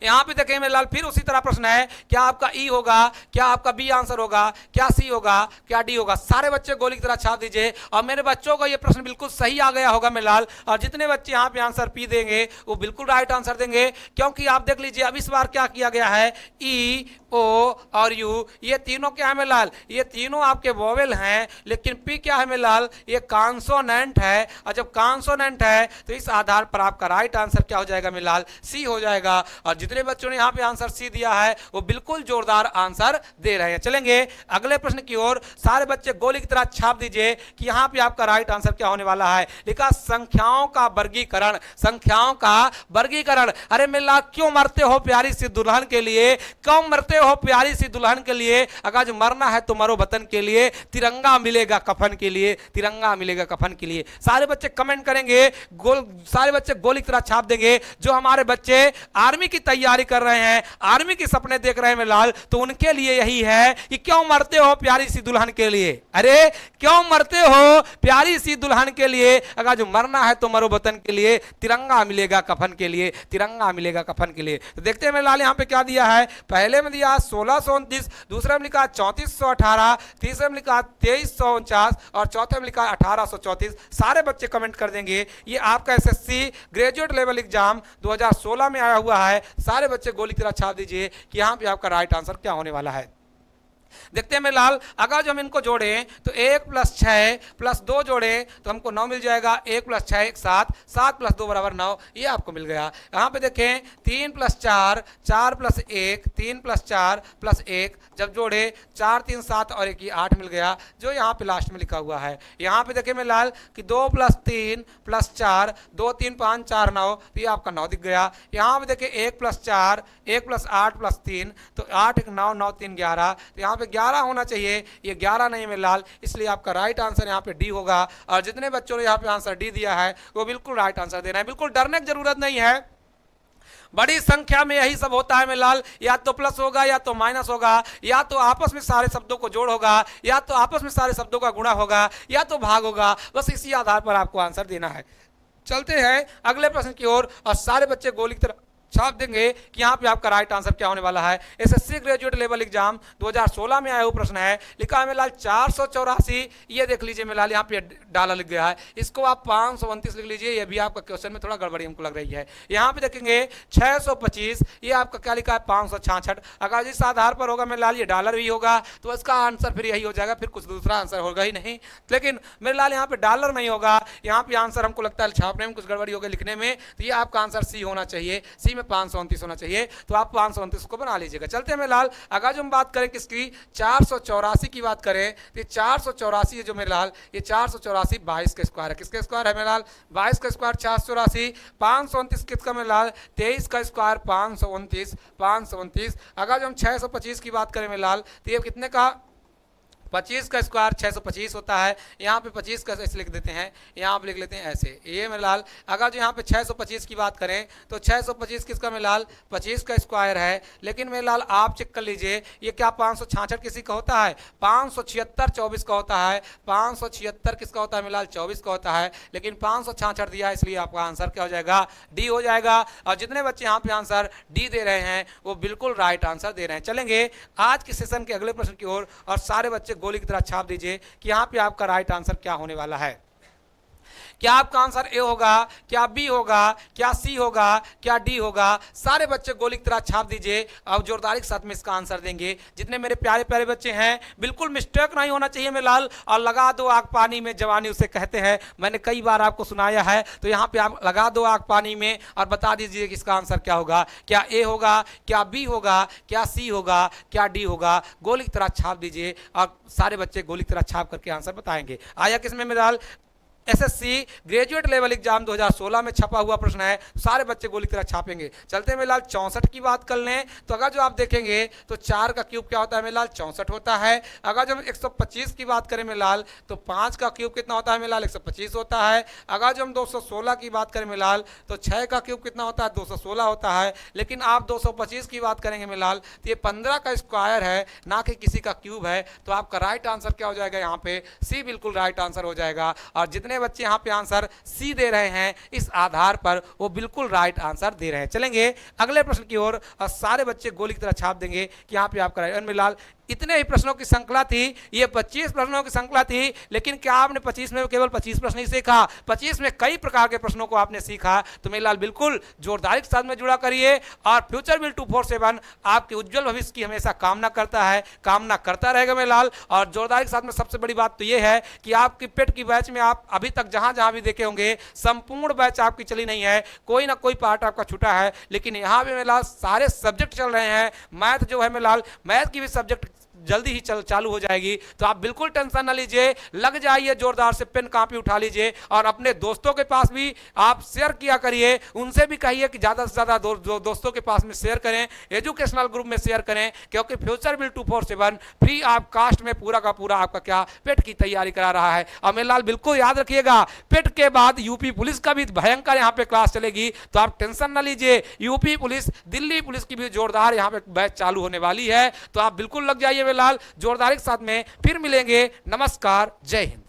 यहां पे देखें मेरे लाल फिर उसी तरह प्रश्न है, क्या आपका ई होगा, क्या आपका बी आंसर होगा, क्या सी होगा, क्या डी होगा। सारे बच्चे गोली की तरह छाप दीजिए और मेरे बच्चों को ये प्रश्न बिल्कुल सही आ गया होगा मेरे लाल। और जितने बच्चे यहाँ पे आंसर पी देंगे वो बिल्कुल राइट आंसर देंगे, क्योंकि आप देख लीजिए अब इस बार क्या किया गया है, ई, ओ और यू, ये तीनों क्या है मेरे लाल, ये तीनों आपके वोवेल हैं। लेकिन पी क्या है मेरे लाल, ये कॉन्सोनेंट है। और जब कॉन्सोनेंट है तो इस आधार पर आपका राइट आंसर क्या हो जाएगा मेरे लाल, सी हो जाएगा। और जितने बच्चों ने यहाँ पे आंसर सी दिया है वो बिल्कुल जोरदार आंसर दे रहे हैं। चलेंगे अगले प्रश्न की ओर, सारे बच्चे गोली की तरह छाप दीजिए कि यहाँ पे आपका राइट आंसर क्या होने वाला है। लिखा संख्याओं का वर्गीकरण, संख्याओं का वर्गीकरण। अरे मेरे लाल क्यों मरते हो प्यारी सी दुल्हन के लिए, क्यों मरते हो प्यारी सी दुल्हन के लिए। अगर जो मरना है तो मरो वतन के लिए, तिरंगा मिलेगा कफन के लिए, तिरंगा मिलेगा कफन के लिए। सारे बच्चे कमेंट करेंगे, सारे बच्चे गोली की तरह छाप देंगे। जो हमारे बच्चे आर्मी की तैयारी कर रहे हैं, आर्मी के सपने देख रहे हैं मेरे लाल, तो उनके लिए यही है कि क्यों मरते हो प्यारी सी दुल्हन के लिए। अरे क्यों मरते हो प्यारी सी दुल्हन के लिए। अगर जो मरना है तो मरो वतन के लिए, तिरंगा मिलेगा कफन के लिए, तिरंगा मिलेगा कफन के लिए। तो देखते हैं मेरे लाल यहाँ पे क्या दिया है। पहले में दिया 1629, दूसरे में लिखा 3418, तीसरे में लिखा 2349 और चौथे में लिखा 1834। सारे बच्चे कमेंट कर देंगे। ये आपका एसएससी ग्रेजुएट लेवल एग्जाम 2016 में आया हुआ है। सारे बच्चे गोली की तरह छाप दीजिए कि यहाँ पे आपका राइट आंसर क्या होने वाला है। देखते हैं मेरे लाल, अगर जो हम इनको जोड़ें तो 1 + 6 + 2 जोड़ें तो हमको 9 मिल जाएगा। 1 + 6 = 7, 7 + 2 = 9, ये आपको मिल गया। यहाँ पे देखें 3 + 4, 4 + 1, 3 + 4 + 1, जब जोड़े 4 3 7 और 1 8 मिल गया, जो यहाँ पे लास्ट में लिखा हुआ है। यहाँ पे देखें मेरे लाल कि 2 + 3 + 4, 2 3 5 4 9, तो ये आपका 9 दिख गया। यहाँ पे देखें 1 + 4, 1 + 8 + 3, तो 8 1 9, 9 3 11, तो यहाँ पे 11 होना चाहिए, ये 11 नहीं मेरे लाल, इसलिए आपका राइट आंसर यहाँ पे डी होगा। और जितने बच्चों ने यहाँ पे आंसर डी दिया है वो बिल्कुल राइट आंसर देना है, बिल्कुल डरने की जरूरत नहीं है। बड़ी संख्या में यही सब होता है मेरे लाल, या तो प्लस होगा या तो माइनस होगा, या तो आपस में सारे शब्दों को जोड़ होगा, या तो आपस में सारे शब्दों का गुणा होगा, या तो भाग होगा। बस इसी आधार पर आपको आंसर देना है। चलते हैं अगले प्रश्न की ओर और सारे बच्चे गोली की तरफ छाप देंगे कि यहाँ पे आपका राइट आंसर क्या होने वाला है। एसएससी ग्रेजुएट लेवल एग्जाम 2016 में आया हुआ प्रश्न है। लिखा है मेलाल 484, ये देख लीजिए मेलाल यहाँ पे डाला लिख गया है, इसको आप 529 लिख लीजिए। ये भी आपका क्वेश्चन में थोड़ा गड़बड़ी हमको लग रही है। यहाँ पे देखेंगे 625, ये आपका क्या लिखा है 566। अगर जिस आधार पर होगा मेलाल ये डॉलर भी होगा तो इसका आंसर फिर यही हो जाएगा, फिर कुछ दूसरा आंसर होगा ही नहीं। लेकिन मेरे लाल यहाँ पे डॉलर नहीं होगा, यहाँ पे आंसर हमको लगता है छापने में कुछ गड़बड़ी होगी लिखने में, तो ये आपका आंसर सी होना चाहिए। सी में 529 होना चाहिए, तो आप 529 को बना लीजिएगा। चलते हैं मेरे लाल, अगर जो हम बात करें किसकी 484 की बात करें तो 484 है जो मेरे लाल, ये 484 22 का स्क्वायर है। किसका स्क्वायर है मेरे लाल 22 का स्क्वायर 484। 529 किसका मेरे लाल 23 का स्क्वायर 529। अगर जो हम 625 की बात करें मेरे लाल तो ये कितने का 25 का स्क्वायर 625 होता है। यहाँ पे 25 का ऐसे लिख देते हैं, यहाँ पे लिख लेते हैं ऐसे, ये मेरे लाल। अगर जो यहाँ पे 625 की बात करें तो 625 किसका मेरे लाल 25 का स्क्वायर है। लेकिन मेरे लाल आप चेक कर लीजिए, ये क्या 566 किसी का होता है, 576 24 का होता है। 576 किसका होता है मेरे लाल 24 का होता है। लेकिन 566 दिया है, इसलिए आपका आंसर क्या हो जाएगा डी हो जाएगा। और जितने बच्चे यहाँ पे आंसर डी दे रहे हैं वो बिल्कुल राइट आंसर दे रहे हैं। चलेंगे आज के सेशन के अगले प्रश्न की ओर और सारे बच्चे गोली की तरह छाप दीजिए कि यहां पे आपका राइट आंसर क्या होने वाला है। क्या आपका आंसर ए होगा, क्या बी होगा, क्या सी होगा, क्या डी होगा। सारे बच्चे गोली की तरह छाप दीजिए और जोरदारी के साथ में इसका आंसर देंगे। जितने मेरे प्यारे प्यारे बच्चे हैं बिल्कुल मिस्टेक नहीं होना चाहिए मेरे लाल। और लगा दो आग पानी में जवानी उसे कहते हैं, मैंने कई बार आपको सुनाया है। तो यहाँ पे आप लगा दो आग पानी में और बता दीजिए कि इसका आंसर क्या होगा। क्या ए होगा, क्या बी होगा, क्या सी होगा, क्या डी होगा। गोली की तरह छाप दीजिए और सारे बच्चे गोली की तरह छाप करके आंसर बताएंगे। आया किसमें मेरे लाल एसएससी ग्रेजुएट लेवल एग्जाम 2016 में छपा हुआ प्रश्न है, सारे बच्चे गोली की तरह छापेंगे। चलते हैं मेरे लाल 64 की बात कर लें तो अगर जो आप देखेंगे तो 4 का क्यूब क्या होता है मेरे लाल 64 होता है। अगर जो हम 125 की बात करें मेरे लाल तो 5 का क्यूब कितना होता है मेरे लाल 125 होता है। अगर जो हम 216 की बात करें मेरे लाल तो 6 का क्यूब कितना होता है 216 होता है। लेकिन आप 225 की बात करेंगे मेरे लाल तो ये 15 का स्क्वायर है, ना कि किसी का क्यूब है। तो आपका राइट आंसर क्या हो जाएगा यहाँ पे सी बिल्कुल राइट आंसर हो जाएगा। और जितने बच्चे यहां पे आंसर सी दे रहे हैं इस आधार पर वो बिल्कुल राइट आंसर दे रहे हैं। चलेंगे अगले प्रश्न की ओर और सारे बच्चे गोली की तरह छाप देंगे कि यहां पे आपका राइट मिलाल। इतने ही प्रश्नों की श्रृंखला थी, ये 25 प्रश्नों की श्रृंखला थी। लेकिन क्या आपने 25 में केवल 25 प्रश्न ही सीखा, 25 में कई प्रकार के प्रश्नों को आपने सीखा। तो मेरे लाल बिल्कुल जोरदारी के साथ में जुड़ा करिए और फ्यूचर बिल 247 आपके उज्जवल भविष्य की हमेशा कामना करता है, कामना करता रहेगा मेरे लाल। और जोरदारी के साथ में सबसे बड़ी बात तो ये है कि आपकी पेट की बैच में आप अभी तक जहां जहां भी देखे होंगे संपूर्ण बैच आपकी चली नहीं है, कोई ना कोई पार्ट आपका छूटा है। लेकिन यहाँ पे मेरे लाल सारे सब्जेक्ट चल रहे हैं। मैथ जो है मेरे लाल मैथ की भी सब्जेक्ट जल्दी ही चालू हो जाएगी। तो आप बिल्कुल टेंशन ना लीजिए, लग जाइए जोरदार से, पेन कॉपी उठा लीजिए और अपने दोस्तों के पास भी आप शेयर किया करिए, उनसे भी कहिए कि ज्यादा से ज्यादा दोस्तों के पास में शेयर करें, एजुकेशनल ग्रुप में शेयर करें, क्योंकि future bill 247 free of cost में पूरा का पूरा आपका क्या पेट की तैयारी करा रहा है। अमेरलाल बिल्कुल याद रखिएगा, पेट के बाद यूपी पुलिस का भी भयंकर यहाँ पे क्लास चलेगी, तो आप टेंशन ना लीजिए। यूपी पुलिस, दिल्ली पुलिस की भी जोरदार यहाँ पे बैच चालू होने वाली है, तो आप बिल्कुल लग जाइए। अमेरलाल जोरदारी के साथ में फिर मिलेंगे। नमस्कार, जय हिंद।